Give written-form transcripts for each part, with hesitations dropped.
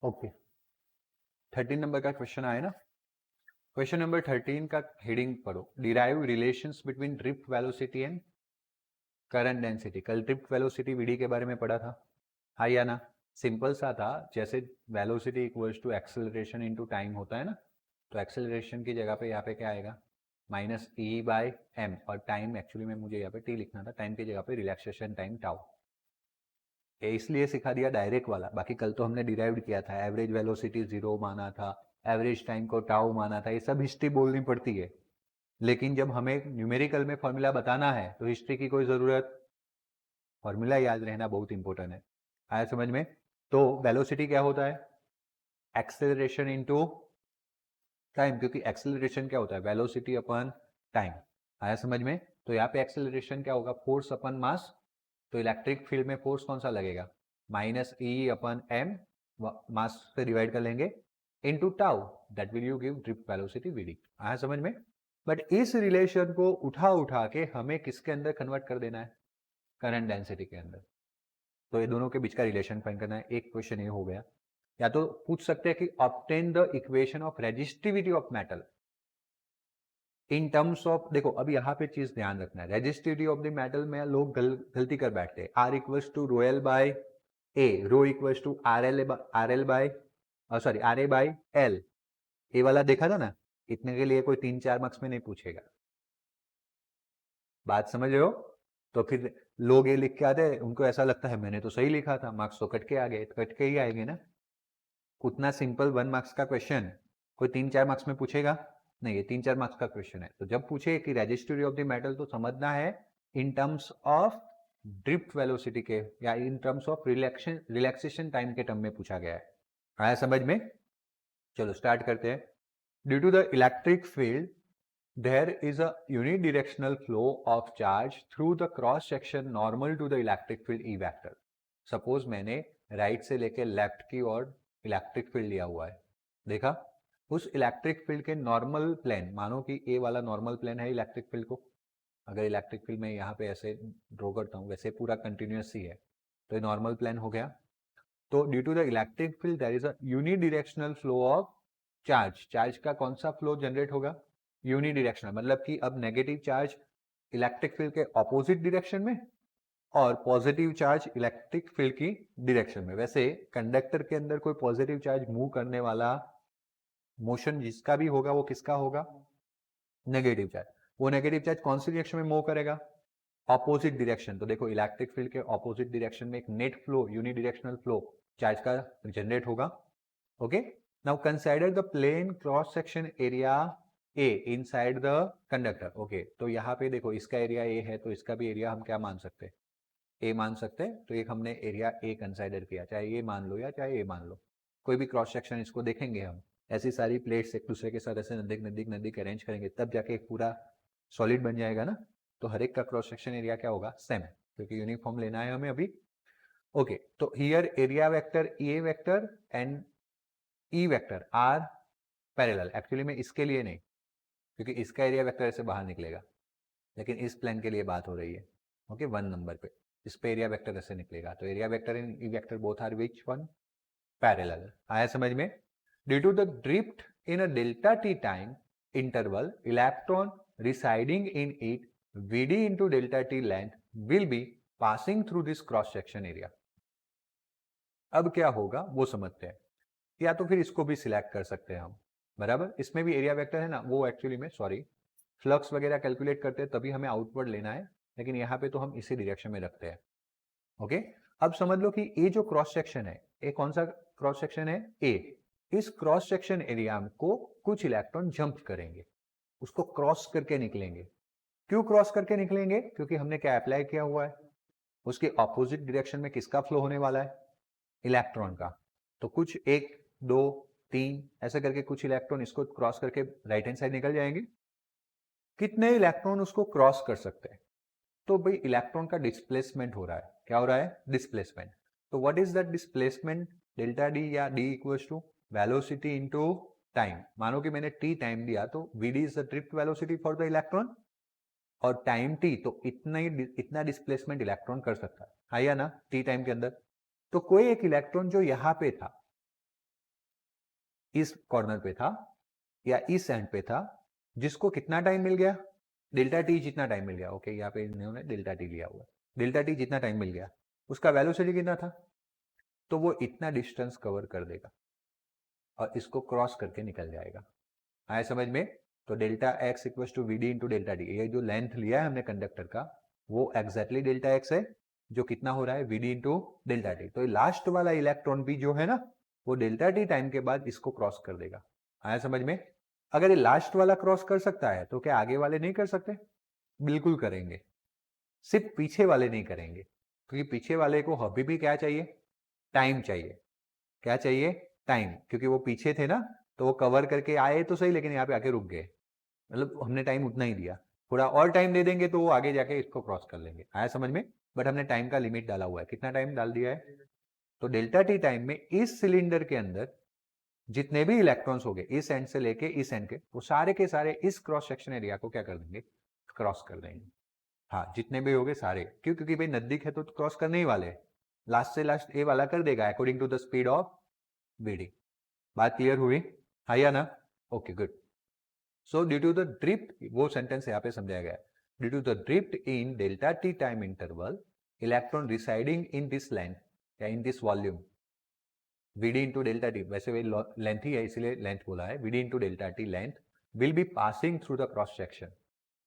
Okay 13 number का question आया ना। क्वेश्चन नंबर 13 का हेडिंग पढ़ो, derive relations between drift velocity and current density. कल ड्रिफ्ट वेलोसिटी वीडी के बारे में पढ़ा था, हाँ या ना। सिंपल सा था, जैसे velocity equals to acceleration into time होता है ना, तो एक्सेलरेशन की जगह पे यहाँ पे क्या आएगा माइनस ई बाय एम, और टाइम एक्चुअली में मुझे यहाँ पे टी लिखना था, टाइम की जगह पे रिलैक्सेशन टाइम टाउ। इसलिए सिखा दिया डायरेक्ट वाला, बाकी कल तो हमने डिराइव किया था, एवरेज वेलोसिटी 0 माना था, एवरेज टाइम को टाउ माना था, ये सब हिस्ट्री बोलनी पड़ती है। लेकिन जब हमें न्यूमेरिकल में फॉर्मूला बताना है तो हिस्ट्री की कोई ज़रूरत, फॉर्मूला याद रहना बहुत इंपॉर्टेंट है। आया समझ में? तो वेलोसिटी क्या होता है, एक्सेलरेशन इनटू टाइम, क्योंकि एक्सेलरेशन क्या होता है, वेलोसिटी अपन टाइम। आया समझ में? तो यहाँ पे एक्सेलरेशन क्या होगा, फोर्स अपन मास, तो इलेक्ट्रिक फील्ड में फोर्स कौन सा लगेगा, माइनस ई अपन एम मास से डिवाइड कर लेंगे into tau, that will you give drip velocity VD. आया समझ में? बट इस रिलेशन को उठा के हमें किसके अंदर कन्वर्ट कर देना है? करंट डेंसिटी के अंदर। तो ये दोनों के बीच का रिलेशन फाइंड करना है। एक क्वेश्चन ये हो गया। या तो पूछ सकते हैं कि obtain the equation of resistivity of metal in terms of, देखो अब यहाँ पे चीज ध्यान रखना है, रेजिस्टिविटी ऑफ द मेटल में लोग गलती कर बैठते हैं। R equals to rho L by A, rho equals to R L by sorry R A by L. ये वाला देखा था ना, इतने के लिए कोई 3-4 मार्क्स में नहीं पूछेगा। बात समझ रहे हो? तो फिर लोग ये लिख के आते हैं, उनको ऐसा लगता है मैंने तो सही लिखा था, मार्क्स तो कट के आ गए। कट के ही आएंगे ना। उतना सिंपल 1 मार्क्स का क्वेश्चन कोई 3-4 मार्क्स में पूछेगा नहीं, ये 3-4 मार्क्स का क्वेश्चन है। तो जब पूछे कि रेजिस्टिविटी ऑफ द मेटल, तो समझना है in terms of drift velocity के, या in terms of relaxation time के टर्म में पूछा गया है। आया समझ में? चलो स्टार्ट करते हैं। Due to the electric field there is a unidirectional flow of charge through the cross section normal to the electric field E vector। Suppose मैंने राइट से लेके लेफ्ट की ओर इलेक्ट्रिक फील्ड लिया हुआ है, देखा? उस इलेक्ट्रिक फील्ड के नॉर्मल प्लेन, मानो कि ए वाला नॉर्मल प्लेन है इलेक्ट्रिक फील्ड को, अगर इलेक्ट्रिक फील्ड में यहाँ पे ऐसे ड्रॉ करता हूँ, वैसे पूरा कंटिन्यूस ही है, तो ये नॉर्मल प्लेन हो गया। तो due to the electric field there is a unidirectional flow of charge. Charge का कौन सा फ्लो जनरेट होगा? यूनिडिरेक्शनल, मतलब कि अब नेगेटिव चार्ज इलेक्ट्रिक फील्ड के ऑपोजिट डायरेक्शन में और पॉजिटिव चार्ज इलेक्ट्रिक फील्ड की डायरेक्शन में। वैसे कंडक्टर के अंदर कोई पॉजिटिव चार्ज मूव करने वाला मोशन जिसका भी होगा वो किसका होगा? Negative charge. वो नेगेटिव चार्ज कौन सी डायरेक्शन में मूव करेगा? Opposite direction. तो देखो इलेक्ट्रिक फील्ड के ऑपोजिट डायरेक्शन में एक net flow, unidirectional flow charge का जनरेट होगा। Okay, now consider the plane cross section area A inside the conductor. Okay, तो यहाँ पे देखो इसका एरिया ए है, तो इसका भी एरिया हम क्या मान सकते हैं? ए मान सकते हैं। तो एक हमने एरिया ए कंसीडर किया, चाहे ये मान लो या चाहे ए मान लो, कोई भी क्रॉस सेक्शन इसको देखेंगे हम, ऐसी सारी प्लेट्स एक दूसरे के साथ ऐसे नजदीक अरेंज करेंगे, तब जाके एक पूरा सॉलिड बन जाएगा ना। तो हर एक का क्रॉस सेक्शन एरिया क्या होगा? सेम, क्योंकि यूनिफॉर्म लेना है हमें अभी। ओके, तो here area vector A vector and E vector are parallel. Actually में इसके लिए नहीं, क्योंकि इसका एरिया वेक्टर ऐसे बाहर निकलेगा, लेकिन इस प्लेन के लिए बात हो रही है। ओके, 1 नंबर पे इस पे एरिया वेक्टर ऐसे निकलेगा। तो area vector and E vector both are which one? Parallel. आया समझ में? Due to the drift in a delta T time interval, electron residing in it Vd into delta t length will be passing through this cross section area। अब क्या होगा वो समझते हैं। या तो फिर इसको भी सिलेक्ट कर सकते हैं हम, बराबर। इसमें भी एरिया वेक्टर है ना, वो एक्चुअली में सॉरी फ्लक्स वगैरह कैलकुलेट करते हैं तभी हमें आउटवर्ड लेना है, लेकिन यहाँ पे तो हम इसी डायरेक्शन में रखते हैं। ओके, अब समझ लो कि ये जो क्रॉस सेक्शन है, ये कौन सा क्रॉस सेक्शन है? ए। इस क्रॉस सेक्शन एरिया को कुछ इलेक्ट्रॉन जंप करेंगे, उसको क्रॉस करके निकलेंगे। क्यों क्रॉस करके निकलेंगे? क्योंकि हमने क्या अप्लाई किया हुआ है, उसके ऑपोजिट डायरेक्शन में किसका फ्लो होने वाला है? इलेक्ट्रॉन का। तो कुछ 1 2 3 ऐसे करके कुछ इलेक्ट्रॉन इसको क्रॉस करके राइट हैंड साइड निकल जाएंगे। कितने इलेक्ट्रॉन उसको क्रॉस कर सकते हैं? तो भाई इलेक्ट्रॉन का डिस्प्लेसमेंट हो रहा है। क्या हो रहा है? डिस्प्लेसमेंट। तो what is that displacement? Delta D, या D equals to velocity into time. मानो कि मैंने टी टाइम दिया, तो v d is the drift velocity for the electron, और टाइम टी, तो इतना डिस्प्लेसमेंट इलेक्ट्रॉन कर सकता है या ना टी टाइम के अंदर। तो कोई एक इलेक्ट्रॉन जो यहां पे था, इस कॉर्नर पे था या इस एंड पे था, जिसको कितना टाइम मिल गया? डेल्टा टी जितना टाइम मिल गया। ओके, यहाँ पे इन्होंने डेल्टा टी लिया हुआ, डेल्टा टी जितना टाइम मिल गया, उसका वेलोसिटी कितना था? तो वो इतना डिस्टेंस कवर कर देगा और इसको क्रॉस करके निकल जाएगा। आया समझ में? तो delta X equals to VD into delta D. ये जो लेंथ लिया है हमने कंडक्टर का, वो एग्जैक्टली डेल्टा एक्स है, जो कितना हो रहा है? VD into delta T. तो लास्ट वाला इलेक्ट्रॉन भी जो है ना, वो डेल्टा टी टाइम के बाद इसको क्रॉस कर देगा। आया समझ में? अगर ये लास्ट वाला क्रॉस कर सकता है, तो क्या आगे वाले नहीं कर सकते? बिल्कुल करेंगे, सिर्फ पीछे वाले नहीं करेंगे, क्योंकि पीछे वाले को अभी भी क्या चाहिए? टाइम चाहिए। क्या चाहिए? टाइम। क्योंकि वो पीछे थे ना, तो वो कवर करके आए तो सही, लेकिन यहाँ पे आके रुक गए, मतलब हमने टाइम उतना ही दिया। थोड़ा और टाइम दे देंगे तो वो आगे जाके इसको क्रॉस कर लेंगे। आया समझ में? बट हमने टाइम का लिमिट डाला हुआ है। कितना टाइम डाल दिया है? तो डेल्टा टी टाइम में इस सिलेंडर के अंदर जितने भी इलेक्ट्रॉन्स हो गए इस एंड से लेके इस एंड के, वो सारे के सारे इस क्रॉस सेक्शन एरिया को क्या कर देंगे, क्रॉस कर देंगे। हाँ, जितने भी हो गए सारे, क्यों, क्योंकि भाई नजदीक है तो क्रॉस करने ही वाले, लास्ट से लास्ट ए वाला कर देगा according to the speed of v d. बात क्लियर हुई, हाँ या ना? Okay good. So due to the drift, वो सेंटेंस यहाँ पे समझाया गया, due to the drift in delta T time interval, electron residing in this length या in this volume, Vd into delta T, वैसे वही लेंथ ही है इसलिए लेंथ बोला है, Vd into delta T length will be passing through the cross section.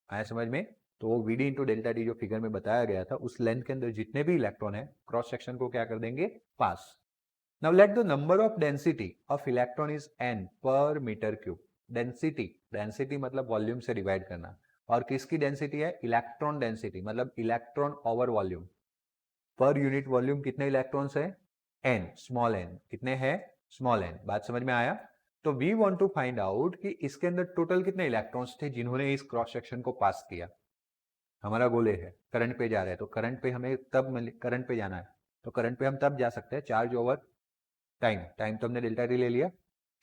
आया समझ में? तो वो Vd इंटू डेल्टा टी जो फिगर में बताया गया था, उस लेंथ के अंदर जितने भी इलेक्ट्रॉन है क्रॉस सेक्शन को क्या कर देंगे, pass. Now let the number of density of electron is n per metre cube. Density, density मतलब वॉल्यूम से डिवाइड करना, और किसकी डेंसिटी है, इलेक्ट्रॉन डेंसिटी, मतलब electron over volume. Per unit volume कितने इलेक्ट्रॉन्स है, n, स्मॉल n कितने हैं, स्मॉल n। बात समझ में आया? तो we want to find out कि इसके अंदर टोटल कितने इलेक्ट्रॉन्स थे जिन्होंने इस क्रॉस सेक्शन को पास किया। हमारा गोल ये है, करंट पे जा रहा है तो करंट पे हमें तब करंट पे जाना है, तो करंट पे हम तब जा सकते हैं चार्ज ओवर टाइम। टाइम तो हमने डेल्टा टी ले लिया,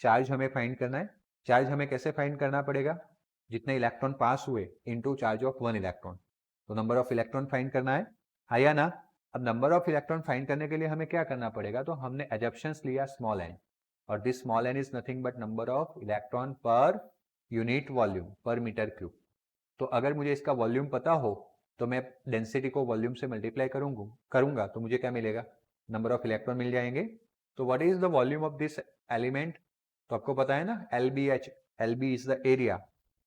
चार्ज हमें फाइंड करना है। चार्ज हमें कैसे फाइंड करना पड़ेगा, जितने इलेक्ट्रॉन पास हुए into charge of one electron, तो नंबर ऑफ इलेक्ट्रॉन फाइंड करना है, हाँ या ना? अब नंबर ऑफ इलेक्ट्रॉन फाइंड करने के लिए हमें क्या करना पड़ेगा, तो हमने एजम्पशंस लिया स्मॉल n, और this small n is nothing but number of electron पर यूनिट वॉल्यूम पर मीटर क्यूब। तो अगर मुझे इसका वॉल्यूम पता हो तो मैं डेंसिटी को वॉल्यूम से मल्टीप्लाई करूंगा तो मुझे क्या मिलेगा, नंबर ऑफ इलेक्ट्रॉन मिल जाएंगे। तो what is the volume of this element, तो आपको पता है ना, LBH, LB is the area,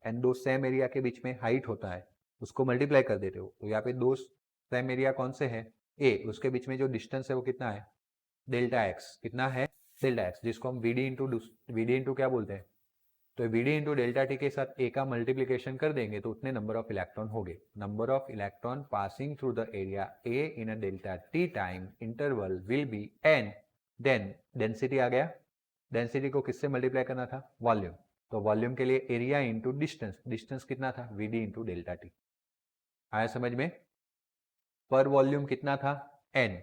and दो सेम एरिया के बीच में हाइट होता है, उसको मल्टीप्लाई कर देते हो, तो यहाँ पे दो सेम एरिया कौन से है, ए, उसके बीच में जो डिस्टेंस है वो कितना है, डेल्टा एक्स, कितना है, डेल्टा एक्स, जिसको हम वीडी इंटू क्या बोलते हैं, तो Vd इंटू डेल्टा टी के साथ ए का मल्टीप्लीकेशन कर देंगे तो उतने नंबर ऑफ इलेक्ट्रॉन हो गए। Number of electron passing through the area A in a delta T time interval will be n, then density आ गया, डेंसिटी को किससे मल्टीप्लाई करना था, वॉल्यूम, तो वॉल्यूम के लिए एरिया इंटू डिस्टेंस, डिस्टेंस कितना था, Vd इंटू डेल्टा टी। आया समझ में? पर वॉल्यूम कितना था, n,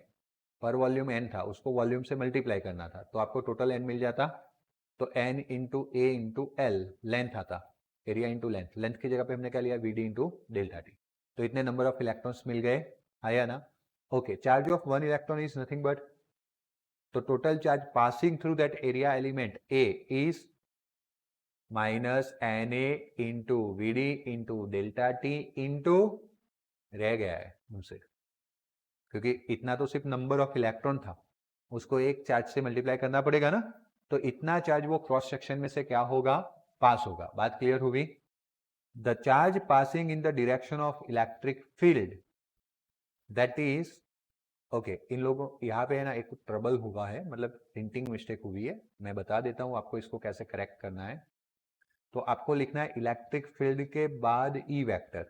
पर वॉल्यूम n था, उसको वॉल्यूम से मल्टीप्लाई करना था, तो आपको टोटल n मिल जाता, तो n इंटू ए इंटू एल लेंथ आता, एरिया इंटू लेंथ, लेंथ की जगह पे हमने क्या लिया, Vd इंटू डेल्टा टी। तो इतने नंबर ऑफ इलेक्ट्रॉन्स मिल गए, आया ना? Okay, charge of one electron is nothing but, तो total charge passing through that area element A is minus N A into Vd into delta T into, रह गया है मुझसे, क्योंकि इतना तो सिर्फ नंबर ऑफ इलेक्ट्रॉन था, उसको एक चार्ज से मल्टीप्लाई करना पड़ेगा ना, तो इतना चार्ज वो क्रॉस सेक्शन में से क्या होगा, पास होगा। बात क्लियर होगी? The charge passing in the direction of electric field that is, okay, इन लोगों यहाँ पे है ना एक ट्रबल हुआ है, मतलब प्रिंटिंग मिस्टेक हुई है, मैं बता देता हूँ आपको इसको कैसे करेक्ट करना है। तो आपको लिखना है इलेक्ट्रिक फील्ड के बाद ई वेक्टर,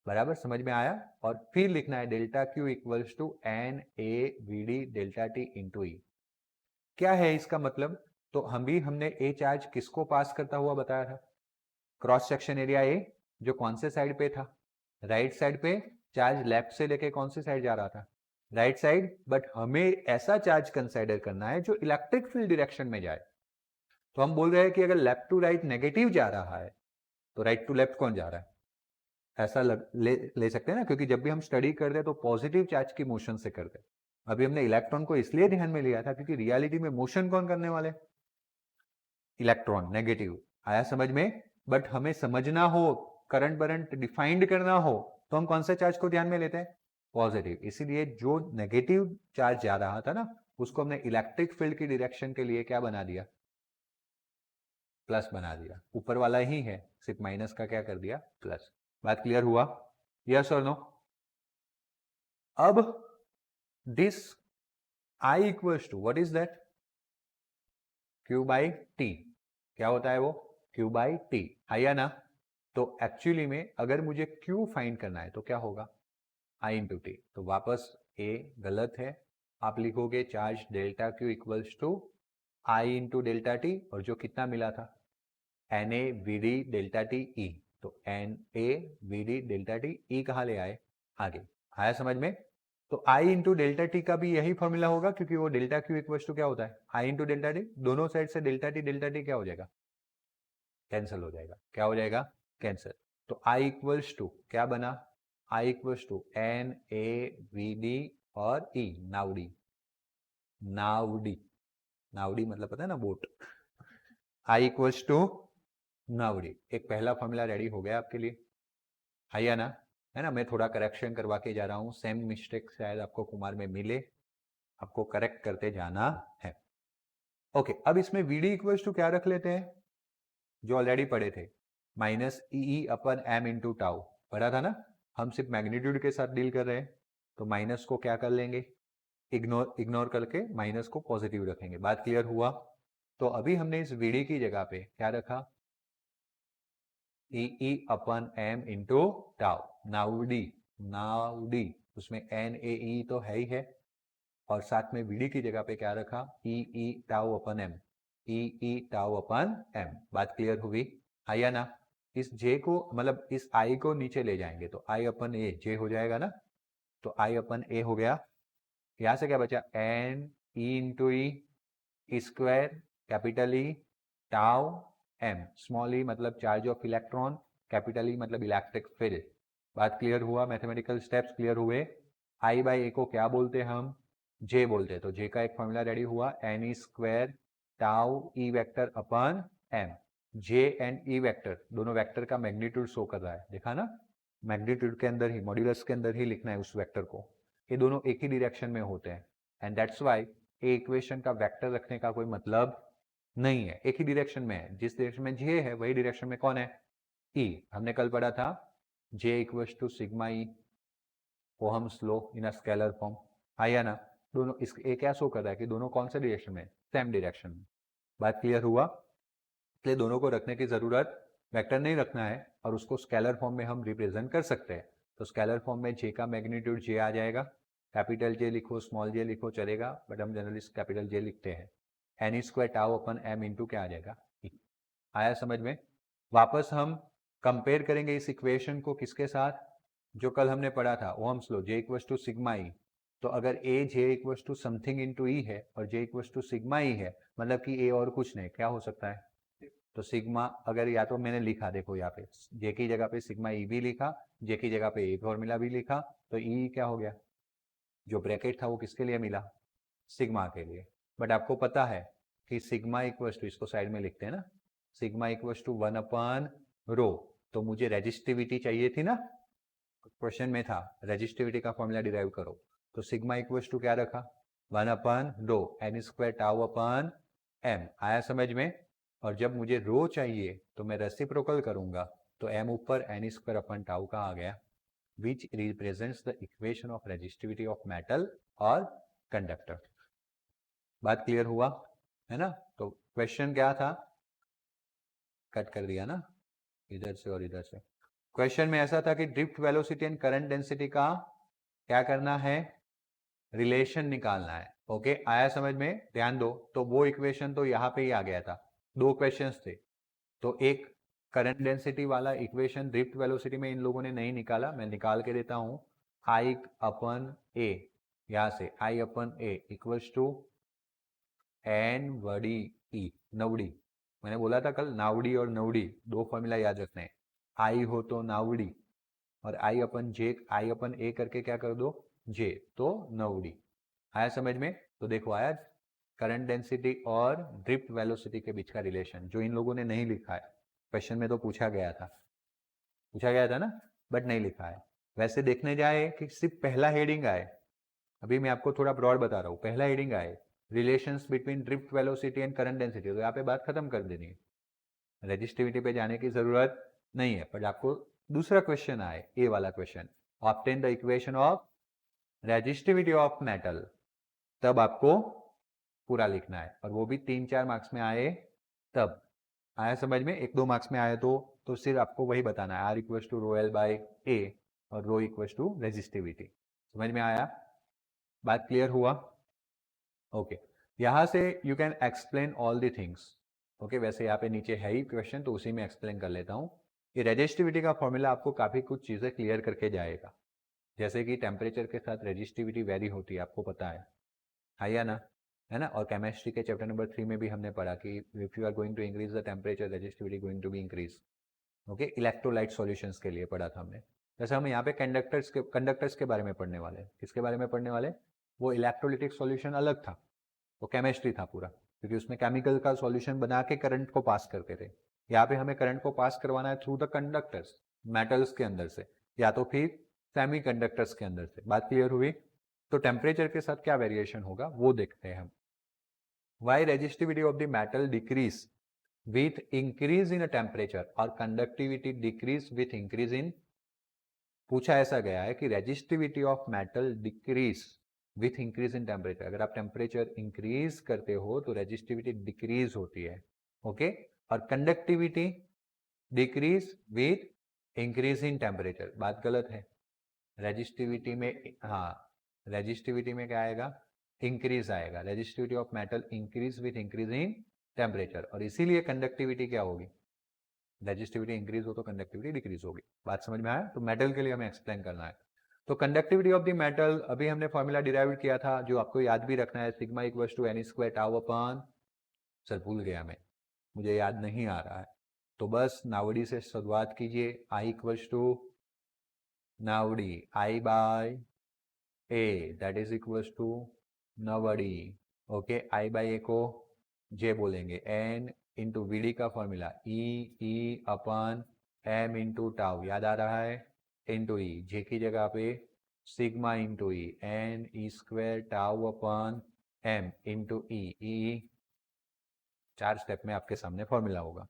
बराबर समझ में आया, और फिर लिखना है delta q equals to n A v d delta T into e. क्या है इसका मतलब, तो हमने ए चार्ज किसको पास करता हुआ बताया था, क्रॉस सेक्शन एरिया ए, जो कौन से साइड पे था, राइट साइड पे, चार्ज लेफ्ट से लेके कौन सी साइड जा रहा था, राइट साइड, बट हमें ऐसा चार्ज कंसीडर करना है जो इलेक्ट्रिक फील्ड डायरेक्शन में जाए। तो हम बोल रहे हैं कि अगर लेफ्ट टू राइट नेगेटिव जा रहा है तो राइट टू लेफ्ट कौन जा रहा है, ऐसा ले सकते हैं ना, क्योंकि जब भी हम स्टडी करते हैं तो पॉजिटिव चार्ज की मोशन से करते हैं। अभी हमने इलेक्ट्रॉन को इसलिए ध्यान में लिया था क्योंकि रियलिटी में मोशन कौन करने वाले, इलेक्ट्रॉन, नेगेटिव। आया समझ में? बट हमें समझना हो, करंट बरंट डिफाइंड करना हो, तो हम कौन से चार्ज को ध्यान में लेते हैं, पॉजिटिव। इसीलिए जो नेगेटिव चार्ज जा रहा था ना, उसको हमने इलेक्ट्रिक फील्ड की डायरेक्शन के लिए क्या बना दिया, प्लस बना दिया। ऊपर वाला ही है, सिर्फ माइनस का क्या कर दिया, प्लस। बात क्लियर हुआ, यस और नो? अब this I equals to what is that, Q by T, क्या होता है वो, Q बाई टी, आया ना? तो एक्चुअली में अगर मुझे Q फाइंड करना है तो क्या होगा, I इंटू टी, तो वापस A गलत है, आप लिखोगे charge delta Q equals to I into delta T, और जो कितना मिला था, Na Vd delta T E, तो Na Vd delta T E कहाँ ले आए, आगे। आया समझ में? तो आई इंटू डेल्टा टी का भी यही फॉर्मूला होगा, क्योंकि वो डेल्टा क्यू इक्वल्स टू क्या होता है, आई इंटू डेल्टा टी। दोनों साइड से डेल्टा टी क्या हो जाएगा, कैंसिल हो जाएगा। क्या हो जाएगा, कैंसिल। तो आई इक्वल्स टू क्या बना, I equals to n A v d और ई, नाउडी। नाउडी, नाउडी मतलब पता है ना, बोट। आई इक्वल्स टू नाउडी। एक पहला फॉर्मूला रेडी हो गया आपके लिए, है ना, है ना। मैं थोड़ा करेक्शन करवा के जा रहा हूँ, सेम मिस्टेक शायद आपको कुमार में मिले, आपको करेक्ट करते जाना है। ओके, अब इसमें वी डी इक्वल्स टू क्या रख लेते हैं, जो ऑलरेडी पढ़े थे, माइनस ई अपन एम इंटू टाउ, पढ़ा था ना। हम सिर्फ मैग्नीट्यूड के साथ डील कर रहे हैं, तो माइनस को क्या कर लेंगे, इग्नोर करके माइनस को पॉजिटिव रखेंगे। बात क्लियर हुआ। तो अभी हमने इस वी डी की जगह पे क्या रखा, ई अपन एम इंटू टाउ, नाउडी। नाउडी उसमें एन ए ई तो है ही है, और साथ में वीडी की जगह पे क्या रखा, ई टाउ अपन एम, ई टाउ अपन एम। बात क्लियर हुई, आया ना। इस जे को मतलब इस आई को नीचे ले जाएंगे तो आई अपन ए जे हो जाएगा ना, तो आई अपन ए हो गया। यहां से क्या बचा, n e into e square capital E tau m, small e मतलब charge of electron, capital E मतलब इलेक्ट्रिक फील्ड। बात क्लियर हुआ, मैथमेटिकल स्टेप्स क्लियर हुए। आई बाई ए को क्या बोलते हैं हम, जे बोलते हैं। तो जे का एक फॉर्मूला रेडी हुआ, N E square tau E vector upon M. J and E vector दोनों वेक्टर का मैग्नीट्यूड शो कर रहा है, देखा ना, मैग्नीट्यूड के अंदर ही, मॉड्यूलस के अंदर ही लिखना है उस वेक्टर को। ये दोनों एक ही डायरेक्शन में होते हैं, and that's why A equation का वेक्टर रखने का कोई मतलब नहीं है, एक ही डायरेक्शन में है। जिस डायरेक्शन में जे है वही डायरेक्शन में कौन है, ई। हमने कल पढ़ा था J equals to sigma E, ohm's law in a scalar form, आया ना। दोनों इस ए क्या शो कर रहा है कि दोनों कौन से डायरेक्शन में, सेम डायरेक्शन में। बात क्लियर हुआ। इसलिए दोनों को रखने की जरूरत, वेक्टर नहीं रखना है, और उसको स्केलर फॉर्म में हम रिप्रेजेंट कर सकते हैं। तो स्केलर फॉर्म में जे का मैग्नीट्यूड जे आ जाएगा, कैपिटल जे लिखो स्मॉल जे लिखो चलेगा, बट हम जनरली कैपिटल जे लिखते हैं। एन स्क्वायर टाउ अपन एम इंटू क्या आ जाएगा, ई। आया समझ में। वापस हम कंपेयर करेंगे इस इक्वेशन को किसके साथ, जो कल हमने पढ़ा था, Ohm's law, J equals to sigma E. तो अगर A J equals to something into E है और J equals to sigma E है, मतलब कि ए और कुछ नहीं, क्या हो सकता है, तो सिग्मा, अगर या तो मैंने लिखा देखो यहाँ पे जे की जगह पे सिग्मा ई भी लिखा, जे की जगह पे ए फॉर्मूला भी लिखा, तो ई क्या हो गया, जो ब्रैकेट था वो किसके लिए मिला, सिग्मा के लिए। बट आपको पता है कि सिग्मा इक्वल्स टू, इसको साइड में लिखते हैं ना, सिग्मा इक्वल्स टू 1 रो। तो मुझे रेजिस्टिविटी चाहिए थी ना, क्वेश्चन में था रेजिस्टिविटी का फॉर्मूला डिराइव करो, तो सिग्मा इक्वल्स टू क्या रखा, 1/रो, एन स्क्वायर टाउ अपन एम। आया समझ में। और जब मुझे रो चाहिए तो मैं रेसिप्रोकल करूंगा, तो एम ऊपर एन स्क्वायर अपन टाउ का आ गया, विच represents the equation of resistivity of metal और कंडक्टर। बात क्लियर हुआ, है ना। तो क्वेश्चन क्या था, कट कर दिया ना इधर से और इधर से। क्वेश्चन में ऐसा था कि drift velocity and current density का क्या करना है, रिलेशन निकालना है। ओके, आया समझ में, ध्यान दो। तो वो इक्वेशन तो यहाँ पे ही आ गया था, दो क्वेश्चंस थे। तो एक करंट डेंसिटी वाला इक्वेशन ड्रिफ्ट वेलोसिटी में इन लोगों ने नहीं निकाला, मैं निकाल के देता हूं। आई अपन ए, यहां से आई अपन ए इक्वल्स टू एन वडी ई, नवडी। मैंने बोला था कल, नावडी और नवडी दो फॉर्मूला याद रखने हैं। आई हो तो नावडी, और आई अपन जे, आई अपन ए करके क्या कर दो, जे, तो नवडी। आया समझ में। तो देखो आया करंट डेंसिटी और ड्रिफ्ट वेलोसिटी के बीच का रिलेशन, जो इन लोगों ने नहीं लिखा है। क्वेश्चन में तो पूछा गया था ना, बट नहीं लिखा है। वैसे देखने जाए कि सिर्फ पहला हेडिंग आए, अभी मैं आपको थोड़ा ब्रॉड बता रहा हूँ, पहला हेडिंग आए relations between drift velocity and current density, तो यहाँ पे बात खत्म कर देनी है, रेजिस्टिविटी पे जाने की जरूरत नहीं है। पर आपको दूसरा क्वेश्चन आए, ए वाला question, obtain the equation of resistivity of metal, तब आपको पूरा लिखना है, और वो भी 3-4 मार्क्स में आए तब। आया समझ में। 1-2 मार्क्स में आए तो सिर्फ आपको वही बताना है, R equals to rho L by A और रो इक्वल्स टू रेजिस्टिविटी। समझ में आया, बात क्लियर हुआ। ओके, यहां से you can explain all the things. Okay, वैसे यहाँ पे नीचे है ही क्वेश्चन, तो उसी में एक्सप्लेन कर लेता हूँ। ये रेजिस्टिविटी का फॉर्मूला आपको काफी कुछ चीजें क्लियर करके जाएगा। जैसे कि टेम्परेचर के साथ रेजिस्टिविटी वेरी होती है, आपको पता है या ना, है ना। और केमिस्ट्री के चैप्टर नंबर 3 में भी हमने पढ़ा कि if you are going to increase the temperature resistivity going to be increase. Okay, electrolyte solutions के लिए पढ़ा था हमने। जैसे हम यहाँ पे कंडक्टर्स के बारे में पढ़ने वाले हैं। किसके बारे में पढ़ने वाले? वो इलेक्ट्रोलिटिक सॉल्यूशन अलग था, वो केमिस्ट्री था पूरा, क्योंकि उसमें केमिकल का सॉल्यूशन बना के करंट को पास करते थे। यहाँ पे हमें करंट को पास करवाना है थ्रू द कंडक्टर्स, मेटल्स के अंदर से या तो फिर सेमी कंडक्टर्स के अंदर से। बात क्लियर हुई? तो टेम्परेचर के साथ क्या वेरिएशन होगा वो देखते हैं हम। Why resistivity of the metal decrease with increase in a temperature और conductivity decrease with increase in, पूछा ऐसा गया है कि resistivity of metal decrease with increase in temperature. अगर आप टेम्परेचर इंक्रीज करते हो तो रेजिस्टिविटी डिक्रीज होती है। ओके, और conductivity decrease with increase in temperature. बात गलत है। रेजिस्टिविटी में, हाँ, रेजिस्टिविटी में क्या आएगा? इंक्रीज आएगा। Resistivity of metal increase with increase in temperature, और इसीलिए कंडक्टिविटी क्या होगी? रेजिस्टिविटी इंक्रीज हो तो कंडक्टिविटी डिक्रीज होगी। बात समझ में आया? तो मेटल के लिए हमें एक्सप्लेन करना है। तो कंडक्टिविटी ऑफ द मेटल, अभी हमने फॉर्मूला डिराइव किया था जो आपको याद भी रखना है, sigma equals to N square tau upon, sir भूल गया मैं, मुझे याद नहीं आ रहा है, तो बस नावड़ी से शुरुआत कीजिए। आई इक्वल्स टू नावड़ी I by A, that is equals to नावड़ी। ओके, आई बाय ए को जे बोलेंगे, एन इंटू वी डी का फॉर्मूला ई अपन एम इंटू टाउ, याद आ रहा है, इंटू ई, जे की जगह पे सिग्मा इंटू ई, एन ई स्क्वायर टाउ अपन एम इंटू ई। 4 स्टेप में आपके सामने फॉर्मूला होगा।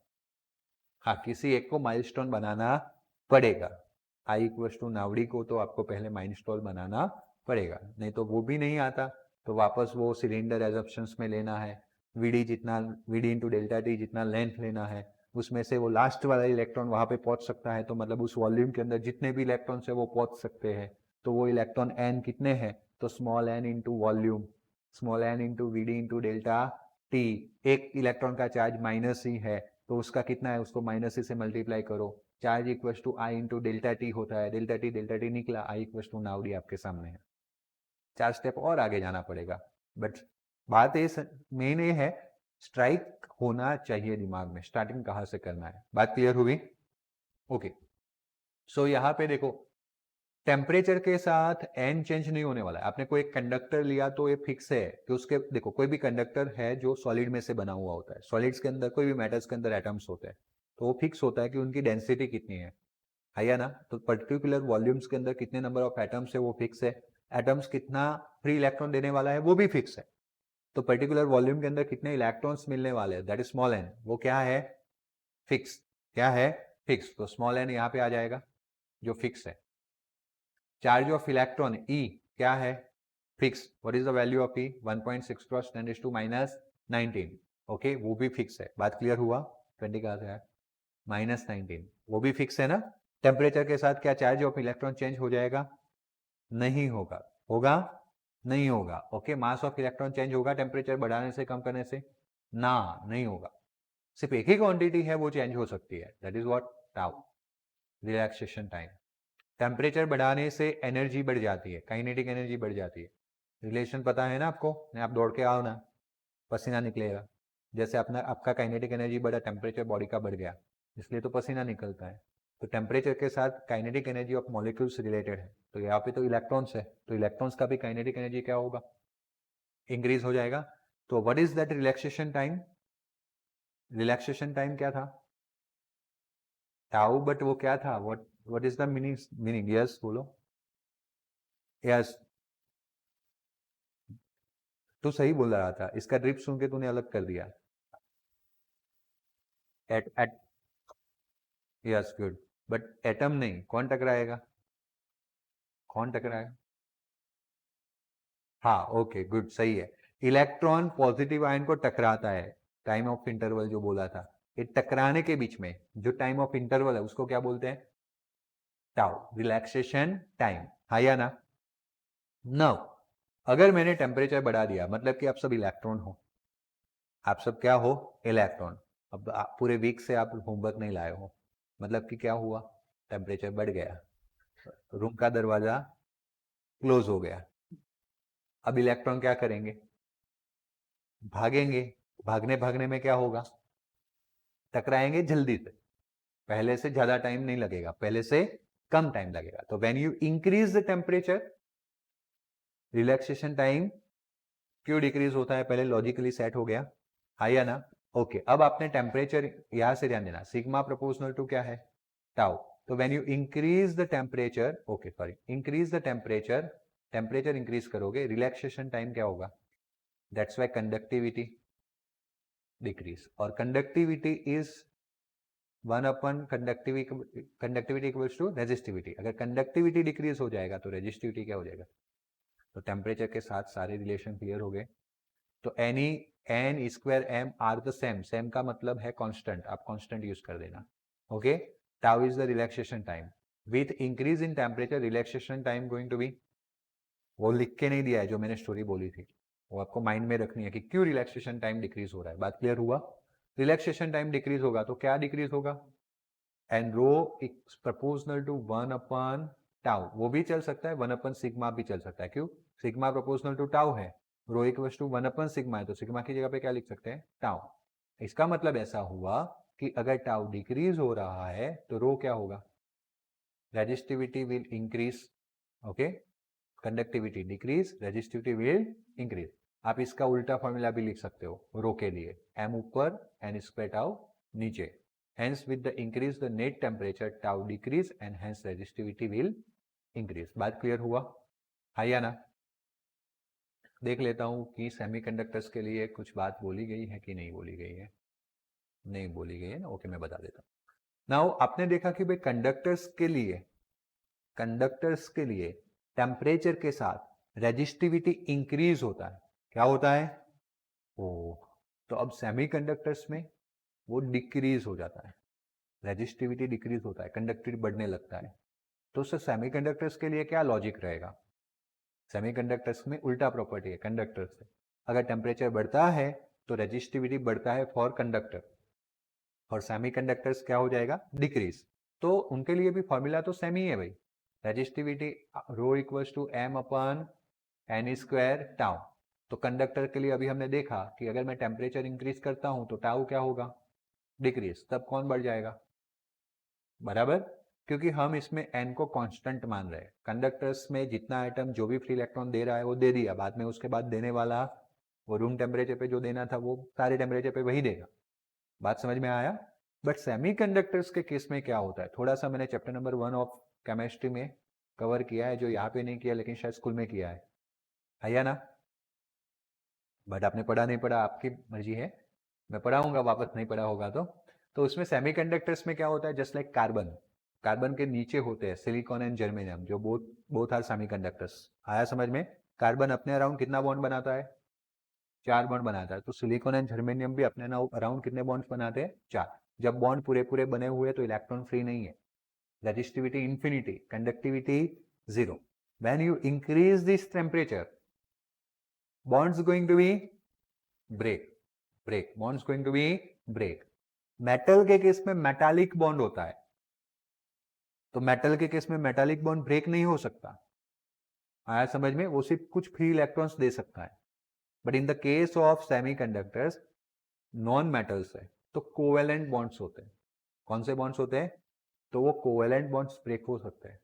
हाँ, किसी एक को माइलस्टोन बनाना पड़ेगा। आई इक्वल्स टू नावड़ी को तो आपको पहले माइलस्टोन बनाना पड़ेगा, नहीं तो वो भी नहीं आता तो वापस वो सिलेंडर एजम्पशंस में लेना है। वीडी जितना, वीडी इंटू डेल्टा टी जितना लेंथ लेना है, उसमें से वो लास्ट वाला इलेक्ट्रॉन वहां पे पहुंच सकता है, तो मतलब उस वॉल्यूम के अंदर जितने भी इलेक्ट्रॉन है वो पहुंच सकते हैं। तो वो इलेक्ट्रॉन एन कितने हैं? तो small N into volume, small N into VD into delta T. एक इलेक्ट्रॉन का चार्ज माइनस ही है तो उसका कितना है, उसको माइनस से मल्टीप्लाई करो। Charge equal to I into delta T होता है, डेल्टा टी निकला, आई इक्वल टू नाउडी आपके सामने है। 4 स्टेप और आगे जाना पड़ेगा, बट बात मेन ये है, स्ट्राइक होना चाहिए दिमाग में, स्टार्टिंग कहां से करना है। बात क्लियर हुई? ओके, सो यहां पे देखो, टेम्परेचर के साथ एन चेंज नहीं होने वाला है। आपने कोई एक कंडक्टर लिया तो ये फिक्स है कि उसके, देखो कोई भी कंडक्टर है जो सॉलिड में से बना हुआ होता है, सॉलिड्स के अंदर कोई भी मेटल्स के अंदर एटम्स होते हैं, तो वो फिक्स होता है कि उनकी डेंसिटी कितनी है या ना। तो पर्टिकुलर वॉल्यूम्स के अंदर कितने नंबर ऑफ एटम्स है वो फिक्स है। एटम्स कितना फ्री इलेक्ट्रॉन देने वाला है वो भी फिक्स है। तो पर्टिकुलर वॉल्यूम के अंदर कितने इलेक्ट्रॉन्स मिलने वाले हैं, दैट इज स्मॉल एन, वो क्या है? फिक्स। क्या है? फिक्स। तो स्मॉल एन यहाँ पे आ जाएगा जो फिक्स है। चार्ज ऑफ इलेक्ट्रॉन ई क्या है? Fix. What is the value of E? 1.6 cross 10⁻19। Okay, वो भी फिक्स है। बात क्लियर हुआ? 20 कहां से है? -19, वो भी फिक्स है ना। टेम्परेचर के साथ क्या चार्ज ऑफ इलेक्ट्रॉन चेंज हो जाएगा? नहीं होगा। होगा? नहीं होगा। Okay, mass of electron change होगा टेम्परेचर बढ़ाने से कम करने से? ना, नहीं होगा। सिर्फ एक ही क्वांटिटी है वो चेंज हो सकती है, that is what? Tau, relaxation time. Temperature बढ़ाने से एनर्जी बढ़ जाती है, काइनेटिक एनर्जी बढ़ जाती है। रिलेशन पता है ना आपको? आप दौड़ के आओ ना, पसीना निकलेगा। जैसे अपना आपका काइनेटिक एनर्जी बढ़ा, टेम्परेचर बॉडी का बढ़ गया, इसलिए तो पसीना निकलता है। तो टेम्परेचर के साथ kinetic energy of molecules related है। तो यहाँ पे तो इलेक्ट्रॉन्स है, तो इलेक्ट्रॉन्स का भी काइनेटिक एनर्जी क्या होगा? इंक्रीज हो जाएगा। तो what is that relaxation time? Relaxation time क्या था? टाउ, बट वो क्या था? What is the meaning? Yes बोलो। यस, तू सही बोल रहा था, इसका ड्रिप सुन के तूने अलग कर दिया। एट यस, गुड। बट एटम नहीं, कौन टकराएगा? कौन टकराएगा? हाँ, ओके, गुड, सही है। इलेक्ट्रॉन पॉजिटिव आयन को टकराता है, टाइम ऑफ इंटरवल जो बोला था, ये टकराने के बीच में जो टाइम ऑफ इंटरवल है उसको क्या बोलते हैं? Tau, relaxation time. हाँ या ना? नाउ अगर मैंने टेम्परेचर बढ़ा दिया, मतलब कि आप सब इलेक्ट्रॉन हो, आप सब क्या हो? इलेक्ट्रॉन। अब पूरे वीक से आप होमवर्क नहीं लाए हो, मतलब कि क्या हुआ? टेम्परेचर बढ़ गया, रूम का दरवाजा क्लोज हो गया। अब इलेक्ट्रॉन क्या करेंगे, भागेंगे। भागने भागने में क्या होगा, टकराएंगे जल्दी से, पहले से ज्यादा टाइम नहीं लगेगा, पहले से कम टाइम लगेगा। तो when you increase the temperature, relaxation time क्यों डिक्रीज होता है, पहले लॉजिकली सेट हो गया, हाँ या ना। ओके, अब आपने टेम्परेचर यहां से ध्यान देना, सिग्मा प्रोपोर्शनल टू क्या है, टाउ। तो when you increase the temperature, okay sorry, increase the temperature, temperature increase करोगे, रिलैक्सेशन टाइम क्या होगा, दैट्स वाई कंडक्टिविटी डिक्रीज। और conductivity is 1 conductivity equals to resistivity. अगर कंडक्टिविटी डिक्रीज हो जाएगा तो रेजिस्टिविटी क्या हो जाएगा। तो टेम्परेचर के साथ सारे रिलेशन क्लियर हो गए। तो any N square M are the same, same का मतलब है कांस्टेंट, आप कांस्टेंट यूज कर देना। Okay, tau is the relaxation time, with increase in temperature relaxation time going to be, वो लिख के नहीं दिया है जो मैंने स्टोरी बोली थी, वो आपको माइंड में रखनी है कि क्यों रिलैक्सेशन टाइम डिक्रीज हो रहा है। बात क्लियर हुआ, रिलैक्सेशन टाइम डिक्रीज होगा तो क्या डिक्रीज होगा, and rho is proportional to 1 tau, वो भी चल सकता है, 1 सिग्मा भी चल सकता है। क्यों, सिग्मा प्रोपोर्शनल टू टाउ है, रो इक्वल्स टू 1 सिग्मा है, तो सिग्मा की जगह पे क्या लिख सकते हैं, टाउ। इसका मतलब ऐसा हुआ कि अगर टाउ डिक्रीज हो रहा है तो रो क्या होगा, resistivity will increase. Okay, conductivity decrease, resistivity will increase. आप इसका उल्टा फॉर्मूला भी लिख सकते हो रो के लिए, एम ऊपर एन स्क्वायर टाउ नीचे, hence with the increase the net temperature tau decrease and hence resistivity will increase। बात क्लियर हुआ, है या ना। देख लेता हूं कि सेमीकंडक्टर्स के लिए कुछ बात बोली गई है कि नहीं बोली गई है, नहीं बोली गई है ना, ओके मैं बता देता हूं। नाउ आपने देखा कि भाई कंडक्टर्स के लिए टेम्परेचर के साथ रेजिस्टिविटी इंक्रीज होता है, क्या होता है, ओ, तो अब सेमीकंडक्टर्स में वो डिक्रीज हो जाता है, रेजिस्टिविटी डिक्रीज होता है, कंडक्टिविटी बढ़ने लगता है। तो सर सेमीकंडक्टर्स के लिए क्या लॉजिक रहेगा, सेमीकंडक्टर्स में उल्टा प्रॉपर्टी है कंडक्टर्स से, अगर टेम्परेचर बढ़ता है तो रेजिस्टिविटी बढ़ता है फॉर कंडक्टर, और सेमीकंडक्टर्स क्या हो जाएगा, डिक्रीज। तो उनके लिए भी फॉर्मूला तो सेम ही है भाई, resistivity rho equals to M upon N square tau. तो कंडक्टर के लिए अभी हमने देखा कि अगर मैं टेम्परेचर इंक्रीज करता हूं तो टाउ क्या होगा, डिक्रीज, तब कौन बढ़ जाएगा, बराबर, क्योंकि हम इसमें n को कांस्टेंट मान रहे हैं। कंडक्टर्स में जितना आइटम जो भी फ्री इलेक्ट्रॉन दे रहा है वो दे दिया, बाद में उसके बाद देने वाला वो रूम टेम्परेचर पे जो देना था वो सारे टेम्परेचर पे वही देगा। बात समझ में आया। बट सेमीकंडक्टर्स के केस में क्या होता है, थोड़ा सा मैंने चैप्टर नंबर 1 ऑफ केमिस्ट्री में कवर किया है, जो यहाँ पे नहीं किया लेकिन शायद स्कूल में किया है या ना। बट आपने पढ़ा नहीं पढ़ा आपकी मर्जी है, मैं पढ़ाऊंगा वापस, नहीं पढ़ा होगा तो उसमें सेमीकंडक्टर्स में क्या होता है, जस्ट लाइक कार्बन के नीचे होते हैं सिलिकॉन एंड जर्मेनियम, जो बोथ आर सेमीकंडक्टर्स। आया समझ में, कार्बन अपने अराउंड कितना बॉन्ड बनाता है, 4 बॉन्ड बनाता है, तो सिलिकॉन एंड जर्मेनियम भी अपने अराउंड कितने बॉन्ड्स बनाते हैं, 4। जब बॉन्ड पूरे पूरे बने हुए तो इलेक्ट्रॉन फ्री नहीं है, resistivity infinity, conductivity 0। When you increase this temperature, bonds going to be break bonds going to be break। Metal के केस में मेटालिक बॉन्ड होता है, तो मेटल के केस में मेटालिक बॉन्ड ब्रेक नहीं हो सकता, आया समझ में, वो सिर्फ कुछ फ्री इलेक्ट्रॉन्स दे सकता है। But in the case of semiconductors, non metals है तो कोवेलेंट बॉन्ड्स होते हैं। कौन से बॉन्ड्स होते हैं, तो वो कोवेलेंट बॉन्ड्स ब्रेक हो सकते हैं।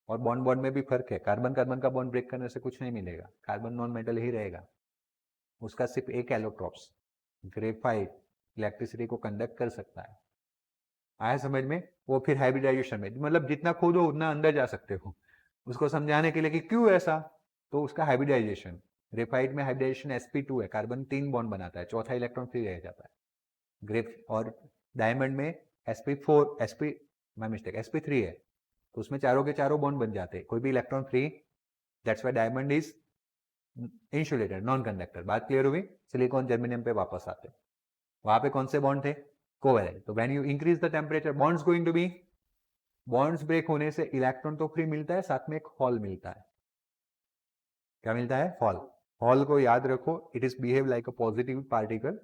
और बॉन्ड में भी फर्क है, कार्बन कार्बन का बॉन्ड ब्रेक करने से कुछ नहीं मिलेगा, कार्बन नॉन मेटल ही रहेगा, उसका सिर्फ एक एलोट्रॉप्स ग्रेफाइट इलेक्ट्रिसिटी को कंडक्ट कर सकता है। आया समझ में, वो फिर हाइब्रिडाइजेशन में, मतलब जितना खोदो उतना अंदर जा सकते हो, उसको समझाने के लिए कि क्यों ऐसा, तो उसका हाइब्रिडाइजेशन, ग्रेफाइट में हाइब्रिडाइजेशन sp2 है, कार्बन 3 बॉन्ड बनाता है, चौथा इलेक्ट्रॉन फ्री रह जाता है। ग्रेफ और डायमंड में sp3 है, तो उसमें चारों के चारों बॉन्ड बन जाते हैं, कोई भी electron free, that's why diamond is insulator, non conductor. बात क्लियर हुई। सिलिकॉन जर्मेनियम पे वापस आते, वहां पे कौन से बॉन्ड थे, कोवेलेंट। तो when you increase the temperature, bonds going to be, bonds break होने से इलेक्ट्रॉन तो फ्री मिलता है, साथ में एक हॉल मिलता है, क्या मिलता है, हॉल। हॉल को याद रखो, it is behave like a positive particle,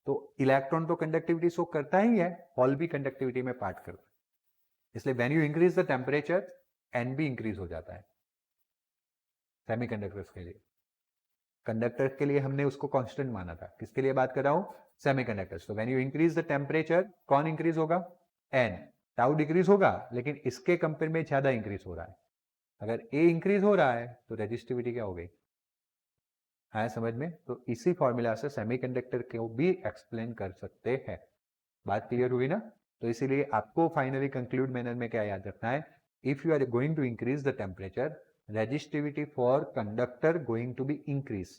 तो इलेक्ट्रॉन तो कंडक्टिविटी शो करता ही है, हॉल भी कंडक्टिविटी में पार्ट करता है, इसलिए when you increase the temperature N भी इंक्रीज हो जाता है। सेमीकंडक्टर्स के लिए। कंडक्टर के लिए हमने उसको कांस्टेंट माना था, किसके लिए बात कर रहा हूं, सेमीकंडक्टर्स। तो when you increase the temperature, कौन इंक्रीज होगा, एन, टाउ डिक्रीज होगा, लेकिन इसके कंपेयर में ज्यादा इंक्रीज हो रहा है। अगर ए इंक्रीज हो रहा है तो रेजिस्टिविटी क्या हो गई, आया समझ में। तो इसी फॉर्मूला से सेमीकंडक्टर को भी एक्सप्लेन कर सकते हैं। बात क्लियर हुई ना। तो इसीलिए आपको फाइनली कंक्लूड मैनर में क्या याद रखना है, if you are going to increase the temperature, resistivity for conductor going to be increase,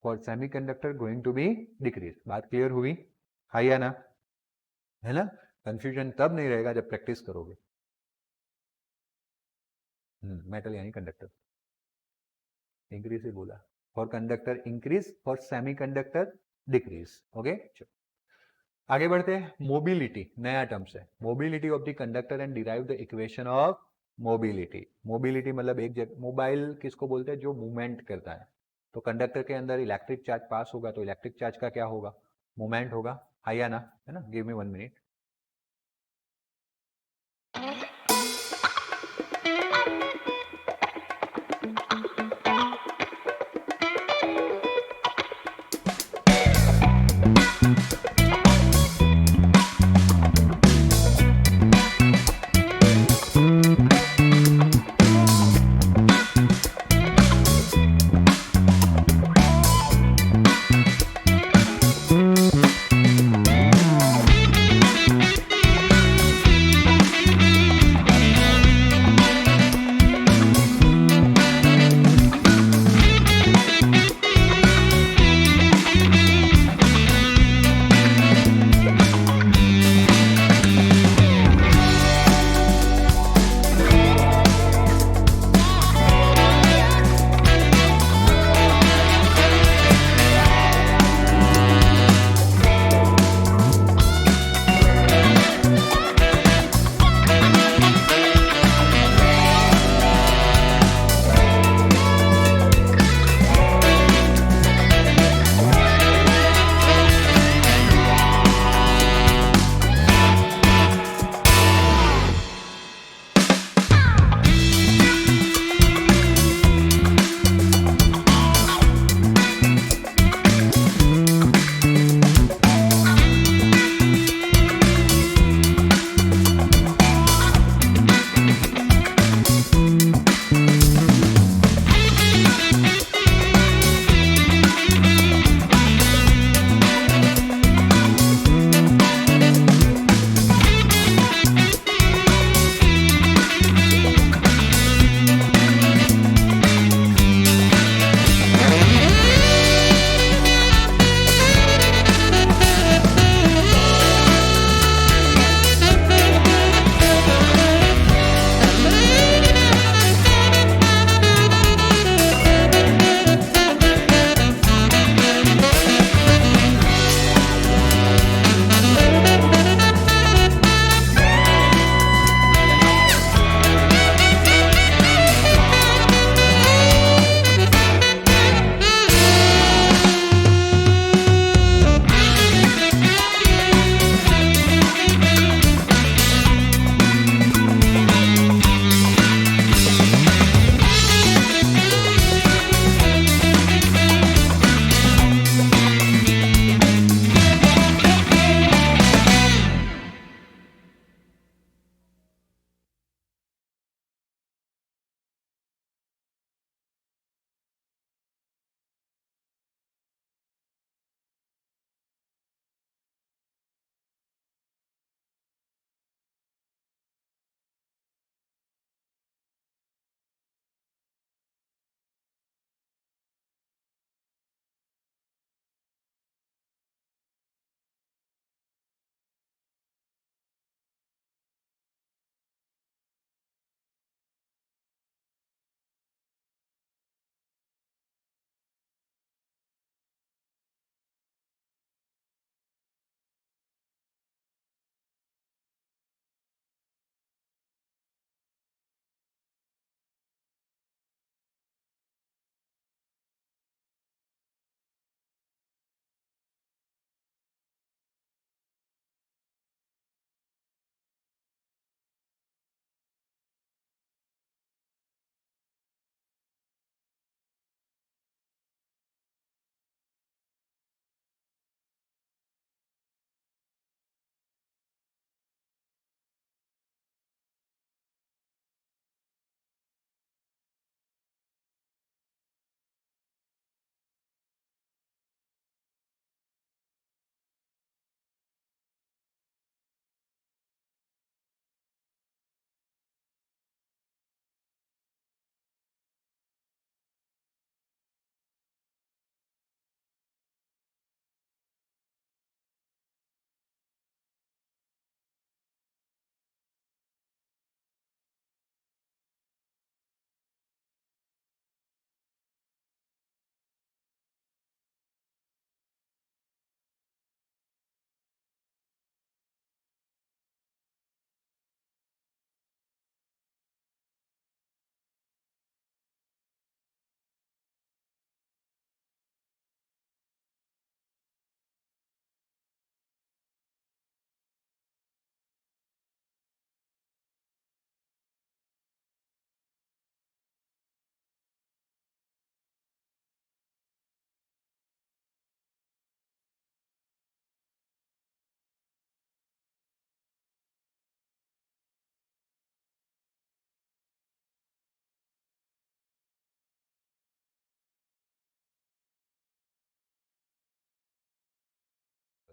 for semiconductor going to be decrease। बात क्लियर हुई, है या ना, है ना। कंफ्यूजन तब नहीं रहेगा जब प्रैक्टिस करोगे। मेटल यानी कंडक्टर, इंक्रीज ही बोला, for conductor increase, for semiconductor decrease. Okay, आगे बढ़ते हैं। मोबिलिटी नया टर्म्स है, mobility of the conductor and derive the equation of mobility. Mobility मतलब एक जगह, मोबाइल किसको बोलते हैं, जो मूवमेंट करता है। तो कंडक्टर के अंदर इलेक्ट्रिक चार्ज पास होगा तो इलेक्ट्रिक चार्ज का क्या होगा, मूवमेंट होगा, है या ना, है ना। Give me 1 minute.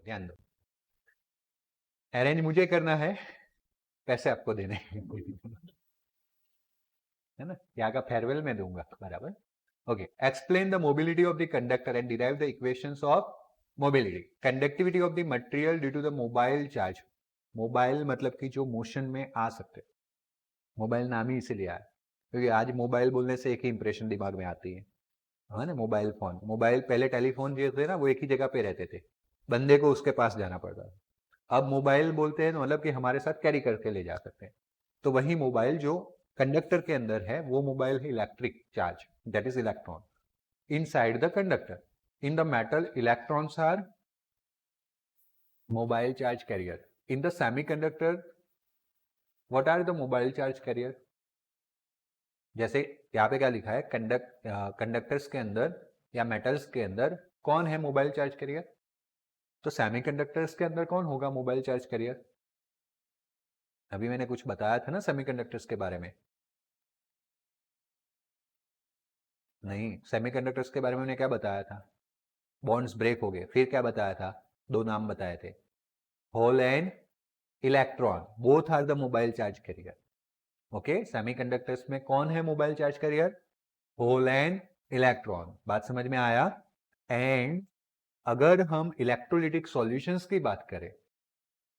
ध्यान दो, अरेंज मुझे करना है, पैसे आपको देने हैं है ना, यहाँ का फेयरवेल मैं दूंगा बराबर। Okay, explain the mobility of the conductor and derive the equations of mobility. Conductivity of the material due to the mobile charge. Mobile मतलब कि जो मोशन में आ सकते, मोबाइल नाम ही इसीलिए आया क्योंकि आज मोबाइल बोलने से एक ही इंप्रेशन दिमाग में आती है ना, मोबाइल फोन। मोबाइल पहले टेलीफोन जो थे ना वो एक ही जगह पे रहते थे, बंदे को उसके पास जाना पड़ता था। अब मोबाइल बोलते हैं तो मतलब कि हमारे साथ कैरी करके ले जा सकते हैं। तो वही मोबाइल जो कंडक्टर के अंदर है वो मोबाइल है electric charge, that is electron inside the conductor. In the metal electrons are mobile charge carrier. In the semiconductor what are the mobile charge carrier. जैसे यहाँ पे क्या लिखा है, कंडक्टर्स के अंदर या मेटल्स के अंदर कौन है मोबाइल चार्ज कैरियर, तो सेमीकंडक्टर्स के अंदर कौन होगा मोबाइल चार्ज कैरियर। अभी मैंने कुछ बताया था ना सेमीकंडक्टर्स के बारे में, नहीं, सेमीकंडक्टर्स के बारे में मैंने क्या बताया था, बॉन्ड्स ब्रेक हो गए, फिर क्या बताया था, दो नाम बताए थे, hole and electron, both are the mobile charge carrier. Okay, semiconductors में कौन है mobile charge carrier, hole and electron, बात समझ में आया। एंड अगर हम इलेक्ट्रोलिटिक सॉल्यूशंस की बात करें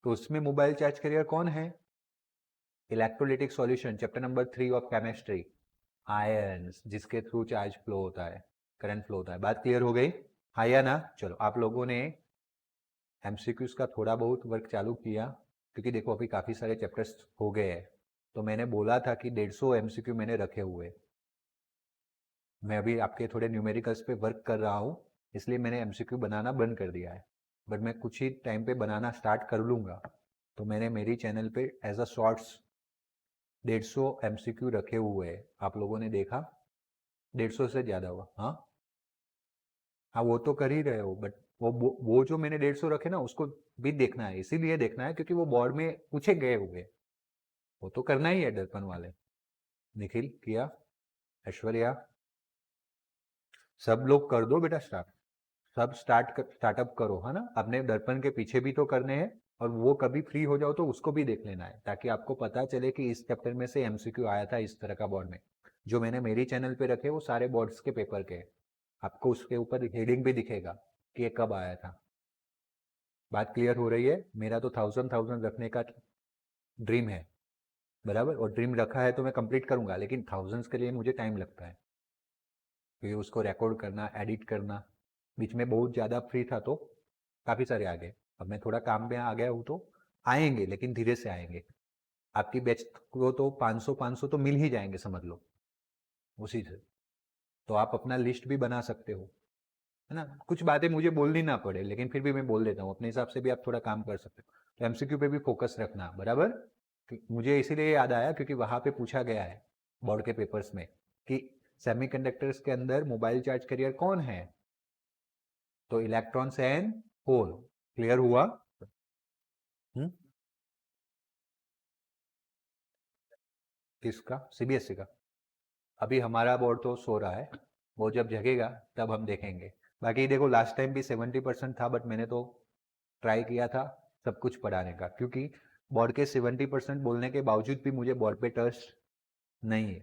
तो उसमें मोबाइल चार्ज कैरियर कौन है, electrolytic solution chapter number 3 of chemistry, ions, जिसके थ्रू चार्ज फ्लो होता है, करंट फ्लो होता है। बात क्लियर हो गई, हाँ या ना। चलो, आप लोगों ने एमसीक्यूज का थोड़ा बहुत वर्क चालू किया, क्योंकि देखो अभी काफ़ी सारे चैप्टर्स हो गए हैं, तो मैंने बोला था कि 150 एमसीक्यू मैंने रखे हुए। मैं अभी आपके थोड़े न्यूमेरिकल्स पे वर्क कर रहा हूँ, इसलिए मैंने एमसीक्यू बनाना बंद कर दिया है, बट मैं कुछ ही टाइम पे बनाना स्टार्ट कर लूँगा। तो मैंने मेरी चैनल पे एज अ शॉर्ट्स 150 एमसीक्यू रखे हुए हैं, आप लोगों ने देखा 150 से ज़्यादा हुआ, हाँ हाँ, वो तो कर ही रहे हो, बट वो जो मैंने 150 रखे ना उसको भी देखना है, इसीलिए देखना है क्योंकि वो बोर्ड में पूछे गए हुए, वो तो करना ही है दर्पण वाले। निखिल किया, ऐश्वर्या, सब लोग कर दो बेटा स्टार्ट, सब स्टार्टअप करो, है ना। अपने दर्पण के पीछे भी तो करने हैं, और वो कभी फ्री हो जाओ तो उसको भी देख लेना है, ताकि आपको पता चले कि इस चैप्टर में से एमसीक्यू आया था इस तरह का बोर्ड में। जो मैंने मेरी चैनल पे रखे वो सारे बोर्ड्स के पेपर के, आपको उसके ऊपर हेडिंग भी दिखेगा कि ये कब आया था। बात क्लियर हो रही है। मेरा तो 1000 रखने का ड्रीम है, बराबर, और ड्रीम रखा है तो मैं कंप्लीट करूंगा, लेकिन 1000 के लिए मुझे टाइम लगता है, क्योंकि उसको रिकॉर्ड करना, एडिट करना। बीच में बहुत ज़्यादा फ्री था तो काफ़ी सारे आ गए, अब मैं थोड़ा काम में आ गया हूँ तो आएंगे, लेकिन धीरे से आएंगे। आपकी बैच को तो 500 तो मिल ही जाएंगे, समझ लो उसी से। तो आप अपना लिस्ट भी बना सकते हो, है ना। कुछ बातें मुझे बोलनी ना पड़े, लेकिन फिर भी मैं बोल देता हूँ, अपने हिसाब से भी आप थोड़ा काम कर सकते हो। तो एमसीक्यू पे भी फोकस रखना, बराबर। मुझे इसीलिए याद आया क्योंकि वहाँ पे पूछा गया है बोर्ड के पेपर्स में कि सेमीकंडक्टर्स के अंदर मोबाइल चार्ज कैरियर कौन है, तो इलेक्ट्रॉन्स एंड होल। क्लियर हुआ। किसका, सीबीएसई का। अभी हमारा बोर्ड तो सो रहा है, वो जब जगेगा तब हम देखेंगे। बाकी देखो लास्ट टाइम भी 70% था, बट मैंने तो ट्राई किया था सब कुछ पढ़ाने का, क्योंकि बोर्ड के 70% बोलने के बावजूद भी मुझे बोर्ड पे ट्रस्ट नहीं है।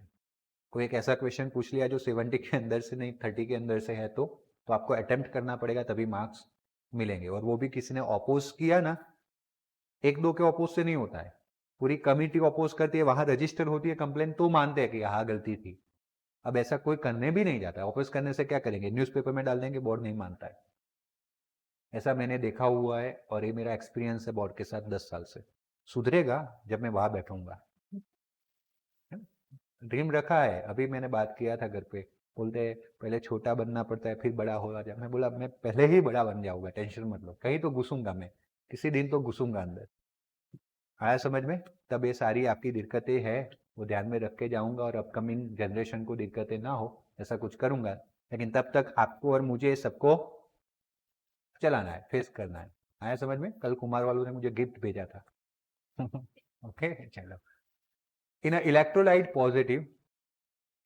कोई एक ऐसा क्वेश्चन पूछ लिया जो 70 के अंदर से नहीं 30 के अंदर से है, तो आपको अटेम्प्ट करना पड़ेगा, तभी मार्क्स मिलेंगे। और वो भी किसी ने अपोज किया ना, एक दो के अपोज से नहीं होता है, पूरी कमिटी अपोज करती है, वहां रजिस्टर होती है कंप्लेन, तो मानते हैं कि हाँ गलती थी। अब ऐसा कोई करने भी नहीं जाता, अपोज करने से क्या करेंगे, न्यूज़पेपर में डाल देंगे, बोर्ड नहीं मानता है। ऐसा मैंने देखा हुआ है, और ये मेरा एक्सपीरियंस है बोर्ड के साथ 10 साल से। सुधरेगा जब मैं वहां बैठूंगा। ड्रीम रखा है, अभी मैंने बात किया था घर पे, बोलते हैं पहले छोटा बनना पड़ता है फिर बड़ा हो जाए। मैं बोला मैं पहले ही बड़ा बन जाऊंगा, टेंशन मत लो, कहीं तो घुसूंगा मैं, किसी दिन तो घुसूंगा अंदर। आया समझ में। तब ये सारी आपकी दिक्कतें हैं वो ध्यान में रख के जाऊंगा, और अपकमिंग जनरेशन को दिक्कतें ना हो ऐसा कुछ करूंगा। लेकिन तब तक आपको और मुझे सबको चलाना है, फेस करना है। आया समझ में। कल कुमार वालों ने मुझे गिफ्ट भेजा था ओके चलो। In electrolyte positive,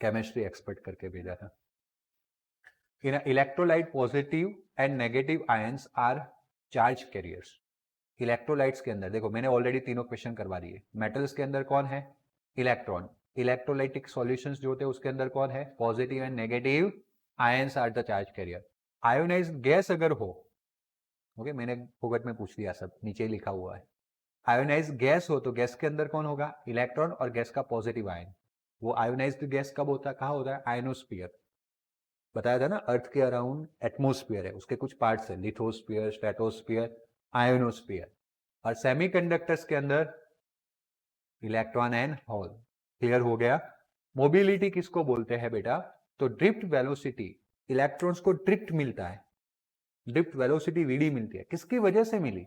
chemistry expert करके भेजा था। In electrolyte positive and negative ions are charge carriers. Electrolytes के अंदर देखो मैंने ऑलरेडी तीनों क्वेश्चन करवा दिए। मेटल्स के अंदर कौन है? इलेक्ट्रॉन। इलेक्ट्रोलाइटिक सॉल्यूशंस जो होते हैं उसके अंदर कौन है? Positive and negative ions are the charge carrier. Ionized gas अगर हो, ओके मैंने फोकट में पूछ लिया, सब नीचे लिखा हुआ है। आयोनाइज्ड गैस हो तो गैस के अंदर कौन होगा? इलेक्ट्रॉन और गैस का पॉजिटिव आयन। वो आयोनाइज्ड गैस कब होता है, कहाँ होता है? आयनोस्फीयर। बताया था ना, अर्थ के अराउंड एटमोस्फीयर है, उसके कुछ पार्ट्स है, लिथोस्फीयर, स्ट्रेटोस्फीयर, आयोनोस्फीयर। और सेमीकंडक्टर्स के अंदर इलेक्ट्रॉन एंड होल। क्लियर हो गया? मोबिलिटी किसको बोलते हैं बेटा? तो ड्रिफ्ट वेलोसिटी, इलेक्ट्रॉन्स को ड्रिफ्ट मिलता है, ड्रिफ्ट वेलोसिटी वीडी मिलती है, किसकी वजह से मिली?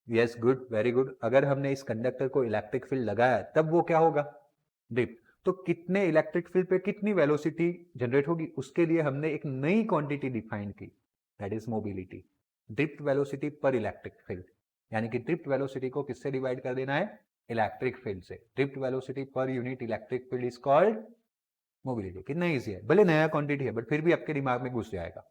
Yes, good, very good. अगर हमने इस कंडक्टर को इलेक्ट्रिक फील्ड लगाया तब वो क्या होगा? ड्रिफ्ट। तो कितने इलेक्ट्रिक फील्ड पे कितनी वेलोसिटी जनरेट होगी, उसके लिए हमने एक नई क्वांटिटी डिफाइन की, that is mobility, drift velocity पर इलेक्ट्रिक फील्ड। यानी कि ड्रिफ्ट वेलोसिटी को किससे डिवाइड कर देना है? इलेक्ट्रिक फील्ड से। Drift velocity per unit electric field is called mobility. कितना ईजी है, भले नया क्वांटिटी है बट फिर भी आपके दिमाग में घुस जाएगा।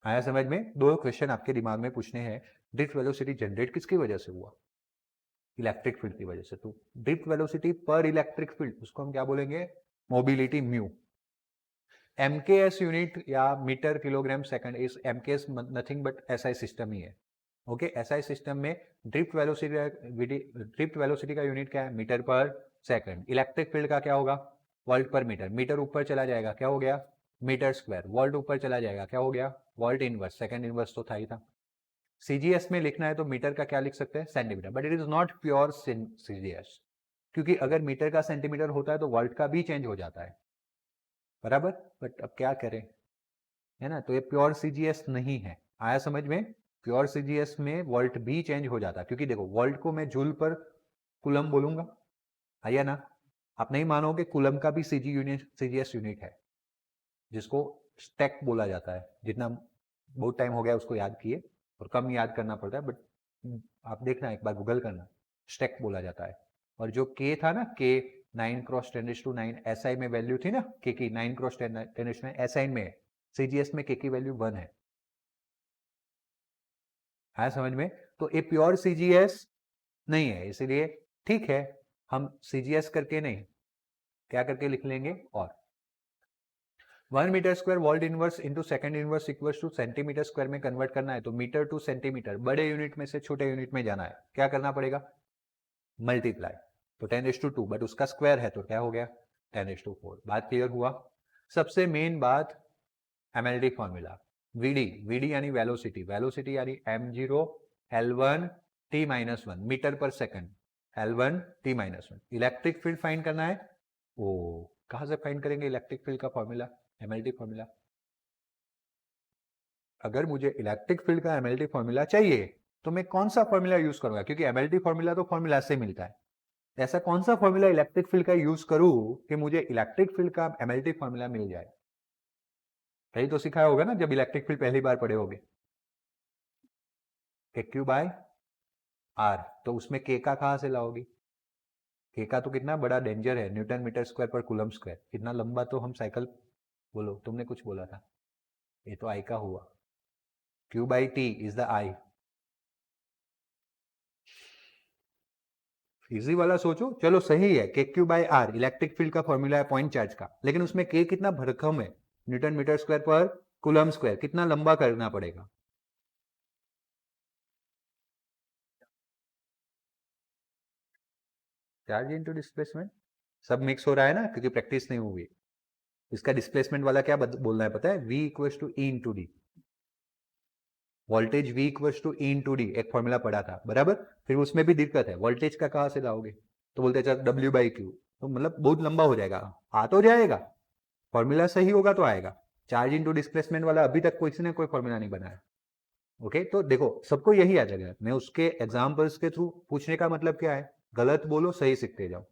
आया समझ में? दो क्वेश्चन आपके दिमाग में पूछने हैं। ड्रिफ्ट वेलोसिटी जनरेट किसकी वजह से हुआ? इलेक्ट्रिक फील्ड की वजह से। तो ड्रिफ्ट वेलोसिटी पर इलेक्ट्रिक फील्ड, उसको हम क्या बोलेंगे? Mobility mu. एमकेएस यूनिट या metre kilogram second is MKS nothing but SI system ही है। ओके, एसआई सिस्टम में ड्रिफ्ट वेलोसिटी का यूनिट क्या है? मीटर पर सेकंड। इलेक्ट्रिक फील्ड का क्या होगा? वोल्ट पर मीटर। मीटर ऊपर चला जाएगा, क्या हो गया? Metre square. वोल्ट ऊपर चला जाएगा, क्या हो गया? Volt inverse. सेकंड इनवर्स तो था ही था। सीजीएस में लिखना है तो मीटर का क्या लिख सकते हैं? Centimetre. But it is not pure CGS, क्योंकि अगर मीटर का सेंटीमीटर होता है तो वोल्ट का भी चेंज हो जाता है, बराबर। बट अब क्या करें, है ना? तो ये प्योर सीजीएस नहीं है। आया समझ में? प्योर सीजीएस में वोल्ट भी चेंज हो जाता है, क्योंकि देखो वोल्ट को मैं जूल पर कूलम बोलूंगा, आया ना? आप नहीं मानोगे, कूलम का भी सीजीएस यूनिट है, जिसको स्टेक बोला जाता है। जितना बहुत टाइम हो गया उसको याद किए, और कम याद करना पड़ता है, बट आप देखना एक बार गूगल करना, स्टेक बोला जाता है। और जो के था ना, के 9 क्रॉस 10⁹ एसआई में वैल्यू थी ना के की, 9 क्रॉस 10⁹ एसआई में, सीजीएस में के की वैल्यू 1 है। आया समझ में? तो ये प्योर सीजीएस नहीं है, इसीलिए ठीक है हम सीजीएस करके नहीं, क्या करके लिख लेंगे? और 1 metre square volt inverse into second inverse equals to centimetre square में कन्वर्ट करना है तो मीटर टू सेंटीमीटर, बड़े यूनिट में से छोटे यूनिट में जाना है, क्या करना पड़ेगा? मल्टीप्लाई। तो 10⁻², बट उसका स्क्वायर है तो क्या हो गया? 10⁻4। बात क्लियर हुआ? सबसे मेन बात एमएलडी फॉर्मूला, वीडी। वीडी यानी वेलोसिटी, वेलोसिटी यानी m0 L1 t-1 मीटर पर second, L1 t-1। Electric field find करना है, ओ कहां से फाइंड करेंगे इलेक्ट्रिक फील्ड का फॉर्मूला? MLD formula. अगर मुझे इलेक्ट्रिक फील्ड का एमएलटी फॉर्मूला चाहिए तो मैं कौन सा फॉर्मूला यूज करूंगा? क्योंकि एमएलटी फॉर्मूला तो फॉर्मूला से मिलता है। ऐसा कौन सा फॉर्मूला इलेक्ट्रिक फील्ड का यूज करूं कि मुझे इलेक्ट्रिक फील्ड का एमएलटी फॉर्मूला मिल जाए? कहीं तो सिखाया होगा ना जब इलेक्ट्रिक फील्ड पहली बार पढ़े होगे, के क्यू बाय आर। तो उसमें के का कहां से लाओगी? के का तो कितना बड़ा डेंजर है, न्यूटन मीटर स्क्वायर पर कूलम स्क्वायर। इतना लंबा तो हम साइकिल, बोलो तुमने कुछ बोला था, ये तो आई का हुआ। Q by T is the I. Easy वाला सोचो, चलो सही है, K Q by R electric field का फॉर्मूला है पॉइंट चार्ज का, लेकिन उसमें के कितना भरकम है, न्यूटन मीटर स्क्वायर पर कूलम स्क्वायर, कितना लंबा करना पड़ेगा? चार्ज इनटू डिस्प्लेसमेंट, सब मिक्स हो रहा है ना क्योंकि प्रैक्टिस नहीं हुई। इसका डिस्प्लेसमेंट वाला क्या बोलना है पता है? V equals to E into D. Voltage V equals to E into D एक फॉर्मूला पढ़ा था, बराबर। फिर उसमें भी दिक्कत है, वोल्टेज का कहां से लाओगे? तो बोलते हैं W बाई क्यू, तो मतलब बहुत लंबा हो जाएगा। आ तो जाएगा, फॉर्मूला सही होगा तो आएगा। चार्ज इनटू डिस्प्लेसमेंट वाला अभी तक किसी ने कोई फॉर्मूला नहीं बनाया। ओके, तो देखो सबको यही आ जाएगा। मैं उसके एग्जांपल्स के थ्रू पूछने का मतलब क्या है? गलत बोलो, सही सीखते जाओ,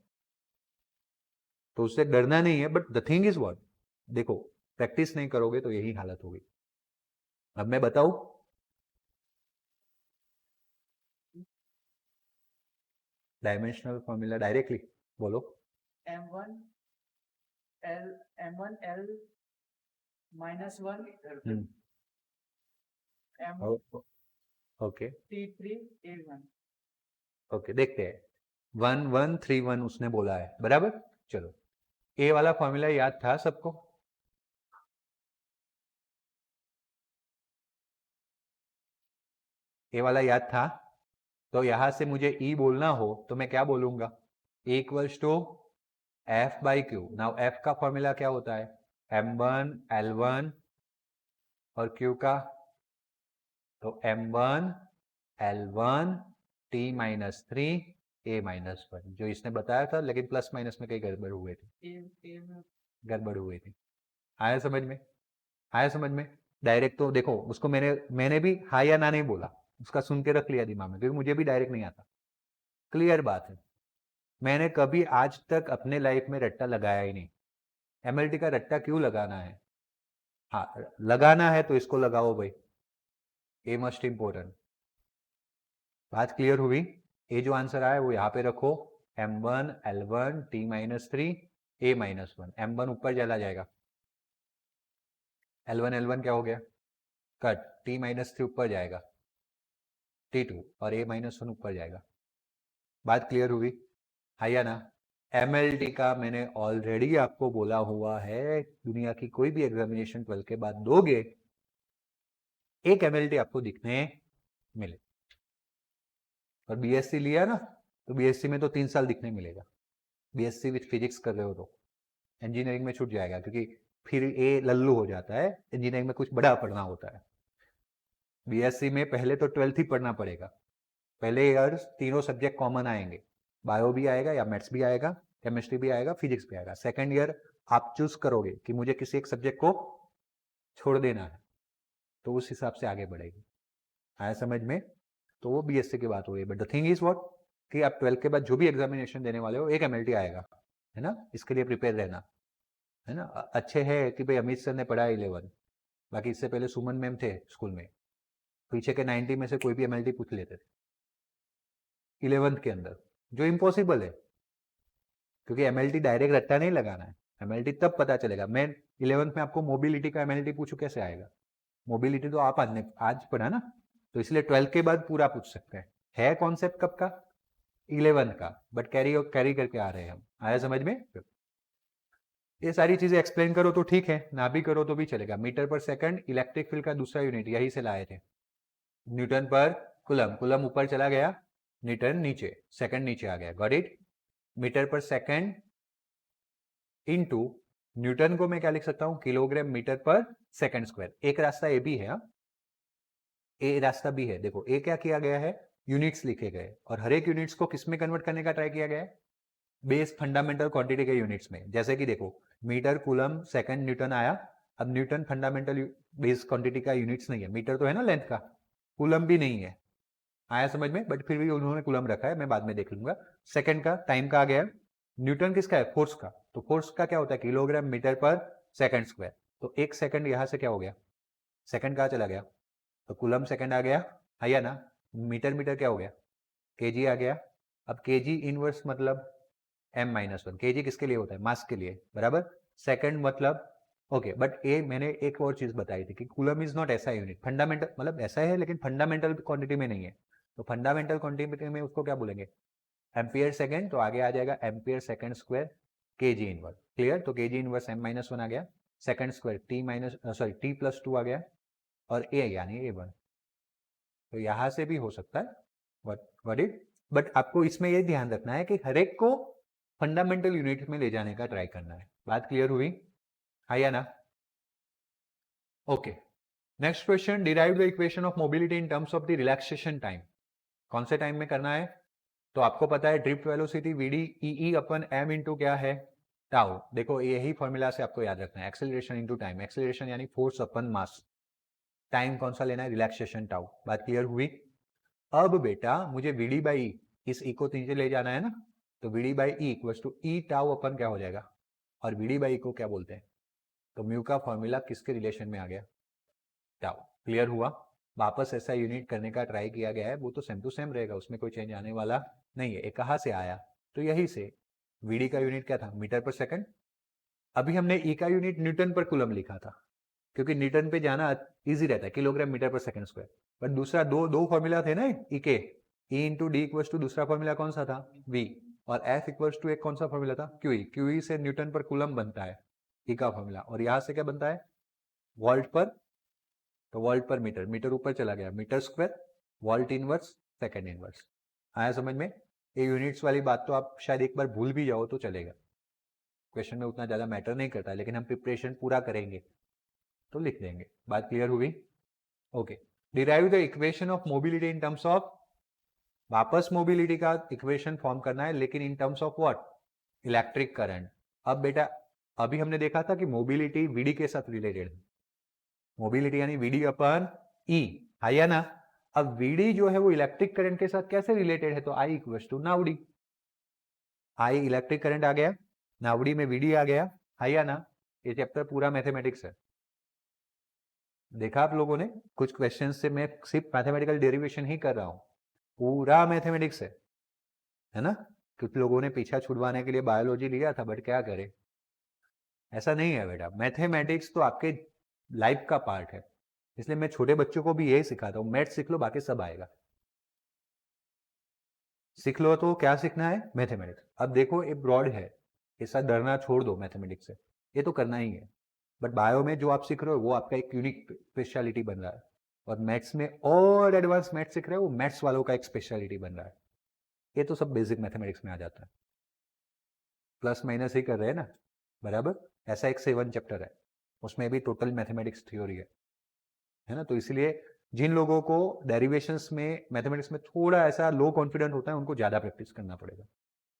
तो उससे डरना नहीं है। But the thing is what, देखो प्रैक्टिस नहीं करोगे तो यही हालत होगी। अब मैं बताऊं, डायमेंशनल फॉर्मूला डायरेक्टली बोलो। m1 l -1 ओके ओके, देखते हैं। 1131 उसने बोला है, बराबर। चलो, ए वाला फॉर्मूला याद था सबको? ए वाला याद था? तो यहां से मुझे ई बोलना हो तो मैं क्या बोलूंगा? Equals to F by Q. Now F का फॉर्मूला क्या होता है? m1 l1 और क्यू का, तो m1 l1 t minus 3 a minus 1, जो इसने बताया था, लेकिन प्लस माइनस में कई गड़बड़ हुए थे, गड़बड़ हुई थी। आया समझ में? आया समझ में? डायरेक्ट तो देखो, उसको मैंने भी हाँ या ना नहीं बोला, उसका सुन के रख लिया दिमाग में, क्योंकि मुझे भी डायरेक्ट नहीं आता। क्लियर बात है। मैंने कभी आज तक अपने लाइफ में रट्टा लगाया ही नहीं। एमएलटी का रट्टा क्यों लगाना है? हाँ, लगाना है तो इसको लगाओ भाई, ए मस्ट इंपोर्टेंट। बात क्लियर हुई? ए जो आंसर आया वो यहाँ पे रखो, m1 l1 t minus 3 a minus 1। m1 ऊपर चला जाएगा, l1 क्या हो गया? कट। t माइनस 3 ऊपर जाएगा, t2, और a माइनस 1 ऊपर जाएगा। बात क्लियर हुई? हाँ या ना? MLT का मैंने ऑलरेडी आपको बोला हुआ है, दुनिया की कोई भी एग्जामिनेशन 12 के बाद दोगे, एक MLT आपको दिखने मिले। और बीएससी लिया ना, तो बीएससी में तो 3 साल दिखने मिलेगा। बीएससी विथ फिजिक्स कर रहे हो तो इंजीनियरिंग में छूट जाएगा, क्योंकि फिर ये लल्लू हो जाता है, इंजीनियरिंग में कुछ बड़ा पढ़ना होता है। बीएससी में पहले तो 12th ही पढ़ना पड़ेगा। पहले ईयर तीनों सब्जेक्ट कॉमन आएंगे, बायो भी आएगा या मैथ्स भी आएगा, केमिस्ट्री भी आएगा, फिजिक्स भी आएगा। सेकेंड ईयर आप चूज करोगे कि मुझे किसी एक सब्जेक्ट को छोड़ देना है, तो उस हिसाब से आगे बढ़ेगी। आया समझ में? तो वो बीएससी की बात हो रही है। But the thing is what, कि आप 12 के बाद जो भी एग्जामिनेशन देने वाले हो, एक एमएलटी आएगा, है ना? इसके लिए प्रिपेयर रहना, है ना? अच्छे है कि भाई अमित सर ने पढ़ाया 11, बाकी इससे पहले सुमन मैम थे स्कूल में, पीछे के 90 में से कोई भी एमएलटी पूछ लेते थे 11th के अंदर, जो इम्पॉसिबल है, क्योंकि एमएलटी डायरेक्ट रट्टा नहीं लगाना है। एमएलटी तब पता चलेगा। मैं 11th में आपको मोबिलिटी का एमएलटी पूछूं, कैसे आएगा? मोबिलिटी तो आप आज पढ़ा ना, तो इसलिए 12 के बाद पूरा पूछ सकते हैं। है कॉन्सेप्ट कब का? 11 का, बट कैरी करके आ रहे हैं हम। आया समझ में? ये सारी चीजें एक्सप्लेन करो तो ठीक है, ना भी करो तो भी चलेगा। मीटर पर सेकंड इलेक्ट्रिक फील्ड का दूसरा यूनिट यही से लाए थे, न्यूटन पर कुलम। कुलम ऊपर चला गया, न्यूटन नीचे, सेकंड नीचे आ गया। Got it? मीटर पर सेकंड इनटू न्यूटन को मैं क्या लिख सकता हूं? किलोग्राम मीटर पर सेकंड स्क्वायर। एक रास्ता ए भी है, ए रास्ता भी है। देखो ए क्या किया गया है, यूनिट्स लिखे गए, और हर एक यूनिट्स को किस में कन्वर्ट करने का ट्राई किया गया है? बेस फंडामेंटल क्वांटिटी के यूनिट्स में। जैसे कि देखो, मीटर कूलम सेकंड न्यूटन आया, अब न्यूटन फंडामेंटल बेस क्वांटिटी का यूनिट्स नहीं है। मीटर तो है ना लेंथ का, कूलम भी नहीं है। आया समझ में? बट फिर भी उन्होंने कूलम रखा है, मैं बाद में देख लूंगा। सेकंड का टाइम का आ गया, न्यूटन किसका है? फोर्स का। तो फोर्स का क्या होता है? किलोग्राम मीटर पर सेकंड स्क्वायर। तो एक सेकंड यहां से क्या हो गया? सेकंड कहाँ चला गया? तो कूलम सेकंड आ गया, है या ना? मीटर मीटर क्या हो गया? केजी आ गया। अब केजी इनवर्स मतलब m-1। केजी किसके लिए होता है? मास के लिए, बराबर। सेकंड मतलब ओके, बट ये मैंने एक और चीज बताई थी कि कूलम इज नॉट ऐसा यूनिट, फंडामेंटल मतलब ऐसा है, लेकिन फंडामेंटल क्वांटिटी में नहीं है। तो फंडामेंटल क्वांटिटी में उसको क्या बोलेंगे? Ampere second. तो आगे आ जाएगा ampere second square KG inverse. Clear? तो केजी इनवर्स m-1 आ गया, सेकंड स्क्वायर t+2 आ गया, और a यानी a1। तो यहां से भी हो सकता है, व्हाट इट। बट आपको इसमें ये ध्यान रखना है कि हर एक को फंडामेंटल यूनिट में ले जाने का ट्राई करना है। बात क्लियर हुई? हाँ या ना? Okay, next question, derive the equation of mobility in terms of the relaxation time. कौन से टाइम में करना है? तो आपको पता है ड्रिफ्ट वेलोसिटी वीडी ई अपन एम इंटू क्या है? टाउ। देखो यही फॉर्मूला से आपको याद रखना है, एक्सेलरेशन इंटू टाइम। एक्सेलरेशन यानी फोर्स अपन मास, टाइम कौन सा लेना है? Relaxation tau. बात क्लियर हुई? अब बेटा मुझे वीडी बाई इस ई को नीचे ले जाना है ना, तो v d by e equal to e tau अपन क्या हो जाएगा? और वीडी बाई को क्या बोलते हैं? तो म्यू का फॉर्मूला किसके रिलेशन में आ गया? टाउ। क्लियर हुआ? वापस ऐसा यूनिट करने का ट्राई किया गया है, वो तो सेम टू सेम रहेगा, उसमें कोई चेंज आने वाला नहीं है। ये कहाँ से आया? तो यही से। वीडी का यूनिट क्या था? मीटर पर सेकंड। अभी हमने ई का यूनिट न्यूटन पर कूलम लिखा था, क्योंकि न्यूटन पे जाना इजी रहता है, किलोग्राम मीटर पर सेकंड स्क्वायर। बट दूसरा दो फॉर्मूला थे ना, ई के, E into D equal to दूसरा फॉर्मूला कौन सा था, वी, और एफ इक्वल टू एक कौन सा फॉर्मूला था, क्यूई। क्यूई से न्यूटन पर कूलम बनता है, ई का फॉर्मूला, और यहाँ से क्या बनता है, वोल्ट पर, तो वोल्ट पर मीटर, मीटर ऊपर चला गया, metre square, volt inverse, second inverse. आया समझ में? ये यूनिट्स वाली बात तो आप शायद एक बार भूल भी जाओ तो चलेगा, क्वेश्चन में उतना ज्यादा मैटर नहीं करता, लेकिन हम प्रिपरेशन पूरा करेंगे तो लिख देंगे। बात क्लियर हुई? Okay. Derive the equation of mobility in terms of, वापस मोबिलिटी का इक्वेशन फॉर्म करना है, लेकिन in terms of what, electric current. अब बेटा अभी हमने देखा था कि मोबिलिटी वीडी के साथ रिलेटेड है, मोबिलिटी यानी वीडी अपन ई, है या ना? अब वीडी जो है वो इलेक्ट्रिक करंट के साथ कैसे रिलेटेड है, तो आई इक्वल टू नाउडी, आई इलेक्ट्रिक करंट आ गया, नाउडी में वीडी आ गया, है या ना? ये चैप्टर पूरा मैथमेटिक्स है। देखा आप लोगों ने, कुछ क्वेश्चंस से मैं सिर्फ मैथमेटिकल डेरिवेशन ही कर रहा हूं, पूरा मैथमेटिक्स है ना? कुछ लोगों ने पीछा छुड़वाने के लिए बायोलॉजी लिया था, बट क्या करे, ऐसा नहीं है बेटा, मैथमेटिक्स तो आपके लाइफ का पार्ट है। इसलिए मैं छोटे बच्चों को भी यही सिखाता हूँ, मैथ सीख लो बाकी सब आएगा। सीख लो तो क्या सीखना है, मैथमेटिक्स। अब देखो ये ब्रॉड है, ऐसा डरना छोड़ दो मैथमेटिक्स से, ये तो करना ही है। बट बायो में जो आप सीख रहे हो वो आपका एक यूनिक स्पेशलिटी बन रहा है, और मैथ्स में और एडवांस मैथ्स सीख रहे हो, वो मैथ्स वालों का एक स्पेशलिटी बन रहा है। ये तो सब बेसिक मैथमेटिक्स में आ जाता है, प्लस माइनस ही कर रहे हैं ना, बराबर। ऐसा एक 7 चैप्टर है, उसमें भी टोटल मैथमेटिक्स थ्योरी है ना? तो इसलिए जिन लोगों को डेरिवेशंस में, मैथमेटिक्स में थोड़ा ऐसा लो कॉन्फिडेंट होता है, उनको ज़्यादा प्रैक्टिस करना पड़ेगा,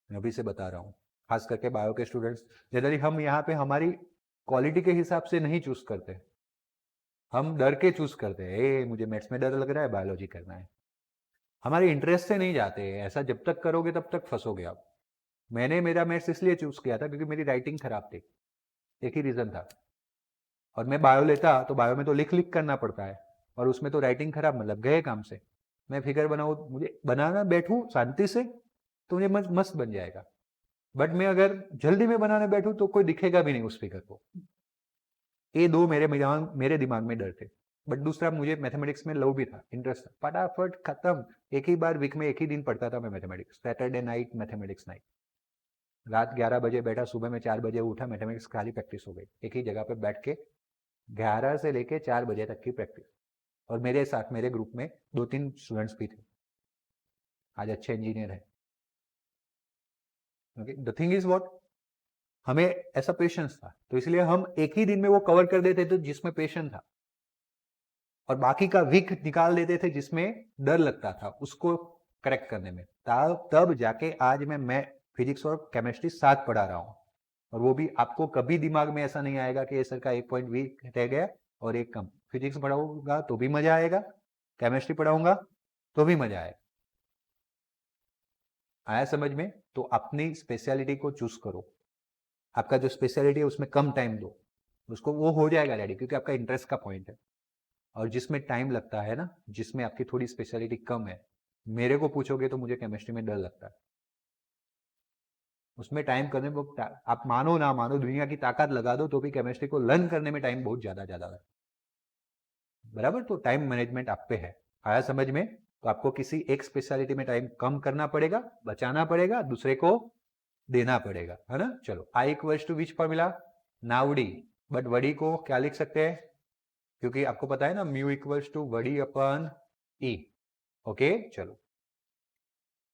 मैं अभी से बता रहा हूँ। खास करके बायो के स्टूडेंट्स, जनरली हम यहाँ पे हमारी क्वालिटी के हिसाब से नहीं चूज करते, हम डर के चूज करते हैं, ए मुझे मैथ्स में डर लग रहा है, बायोलॉजी करना है, हमारे इंटरेस्ट से नहीं जाते। ऐसा जब तक करोगे तब तक फंसोगे आप। मैंने मेरा मैथ्स इसलिए चूज किया था क्योंकि मेरी राइटिंग खराब थी, एक ही रीजन था। और मैं बायो लेता तो बायो में तो लिख लिख करना पड़ता है, और उसमें तो राइटिंग खराब, मतलब गए काम से। मैं फिगर बनाऊँ, मुझे बनाना बैठूं शांति से तो मुझे मस्त बन जाएगा, बट मैं अगर जल्दी में बनाने बैठूं तो कोई दिखेगा भी नहीं उस फिगर को। ये दो मेरे दिमाग में डर थे। बट दूसरा, मुझे मैथमेटिक्स में लव भी था, इंटरेस्ट था, फटाफट खत्म। एक ही बार वीक में एक ही दिन पढ़ता था मैं mathematics, Saturday night mathematics night. रात 11 बजे बैठा, सुबह में 4 बजे उठा, मैथमेटिक्स खाली प्रैक्टिस हो गई, एक ही जगह पे बैठ के 11 से लेके 4 बजे तक की प्रैक्टिस। और मेरे साथ मेरे ग्रुप में 2-3 स्टूडेंट्स भी थे, आज अच्छे इंजीनियर है। Okay, the thing is what, हमें ऐसा पेशेंस था, तो इसलिए हम एक ही दिन में वो कवर कर देते थे जिसमें पेशेंस था, और बाकी का वीक निकाल देते थे जिसमें डर लगता था उसको करेक्ट करने में। तब जाके आज मैं फिजिक्स और केमिस्ट्री साथ पढ़ा रहा हूँ, और वो भी आपको कभी दिमाग में ऐसा नहीं आएगा कि ये सर का 1 पॉइंट वीक रह गया और एक कम। फिजिक्स पढ़ाऊंगा तो भी मजा आएगा, केमिस्ट्री पढ़ाऊंगा तो भी मजा आएगा। आया समझ में? तो अपनी स्पेशलिटी को चूज करो, आपका जो स्पेशलिटी है उसमें कम टाइम दो, उसको वो हो जाएगा रेडी, क्योंकि आपका इंटरेस्ट का पॉइंट है। और जिसमें टाइम लगता है ना, जिसमें आपकी थोड़ी स्पेशलिटी कम है, मेरे को पूछोगे तो मुझे केमिस्ट्री में डर लगता है, उसमें टाइम करने में आप मानो ना मानो, दुनिया की ताकत लगा दो तो भी केमिस्ट्री को लर्न करने में टाइम बहुत ज्यादा है, बराबर। तो टाइम मैनेजमेंट आप पे है। आया समझ में? तो आपको किसी एक स्पेशलिटी में टाइम कम करना पड़ेगा, बचाना पड़ेगा, दूसरे को देना पड़ेगा, है ना? चलो, I equals to which formula, नाउडी। बट वडी को क्या लिख सकते हैं, क्योंकि आपको पता है ना, म्यू इक्वल्स टू वडी अपन ई। ओके, चलो,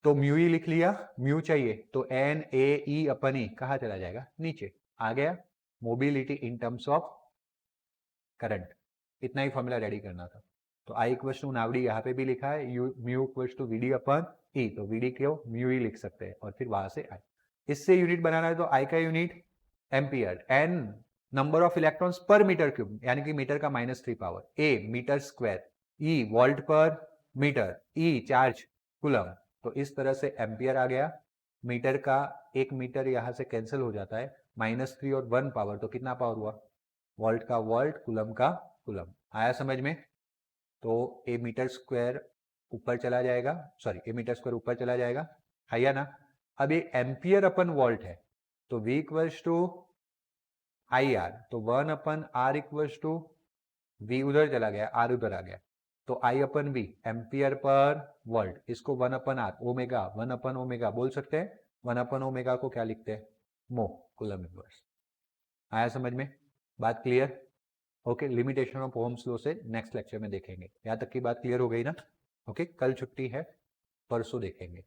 तो म्यू ई लिख लिया, म्यू चाहिए तो एन ए ई अपन ई कहाँ चला जाएगा, नीचे आ गया। Mobility in terms of current, इतना ही फॉर्मूला रेडी करना था। तो आई इक्वल्स टू नाउडी यहाँ पे भी लिखा है, म्यू इक्वल्स टू वीडी अपन ई, तो वीडी क्यों, म्यू ई लिख सकते हैं, और फिर वहां से आई। इससे यूनिट बनाना है तो आई का unit ampere, N number of electrons पर मीटर क्यूब, यानी कि मीटर का -3 power, A metre square, E volt पर मीटर, ई चार्ज कूलम। तो इस तरह से एम्पियर आ गया। मीटर का 1 मीटर यहां से कैंसिल हो जाता है, -3 और 1 पावर, तो कितना पावर हुआ, वोल्ट का वोल्ट, कूलम का कूलम। आया समझ में? तो ए मीटर स्क्वायर ऊपर चला जाएगा, सॉरी ए मीटर स्क्वायर ऊपर चला जाएगा, है या ना? अब ये एम्पियर अपन वोल्ट है, तो V equals to I R, तो 1 upon R equals to V उधर चला गया, R उधर आ गया, तो I upon V ampere per world, इसको 1 अपन R ओमेगा 1 अपन ओमेगा बोल सकते हैं। 1 अपन ओमेगा को क्या लिखते हैं? मो कूलम इनवर्स। आया समझ में? बात clear? Okay, limitation of Ohm's law से नेक्स्ट लेक्चर में देखेंगे। यहाँ तक की बात क्लियर हो गई ना? ओके, कल छुट्टी है, परसों देखेंगे।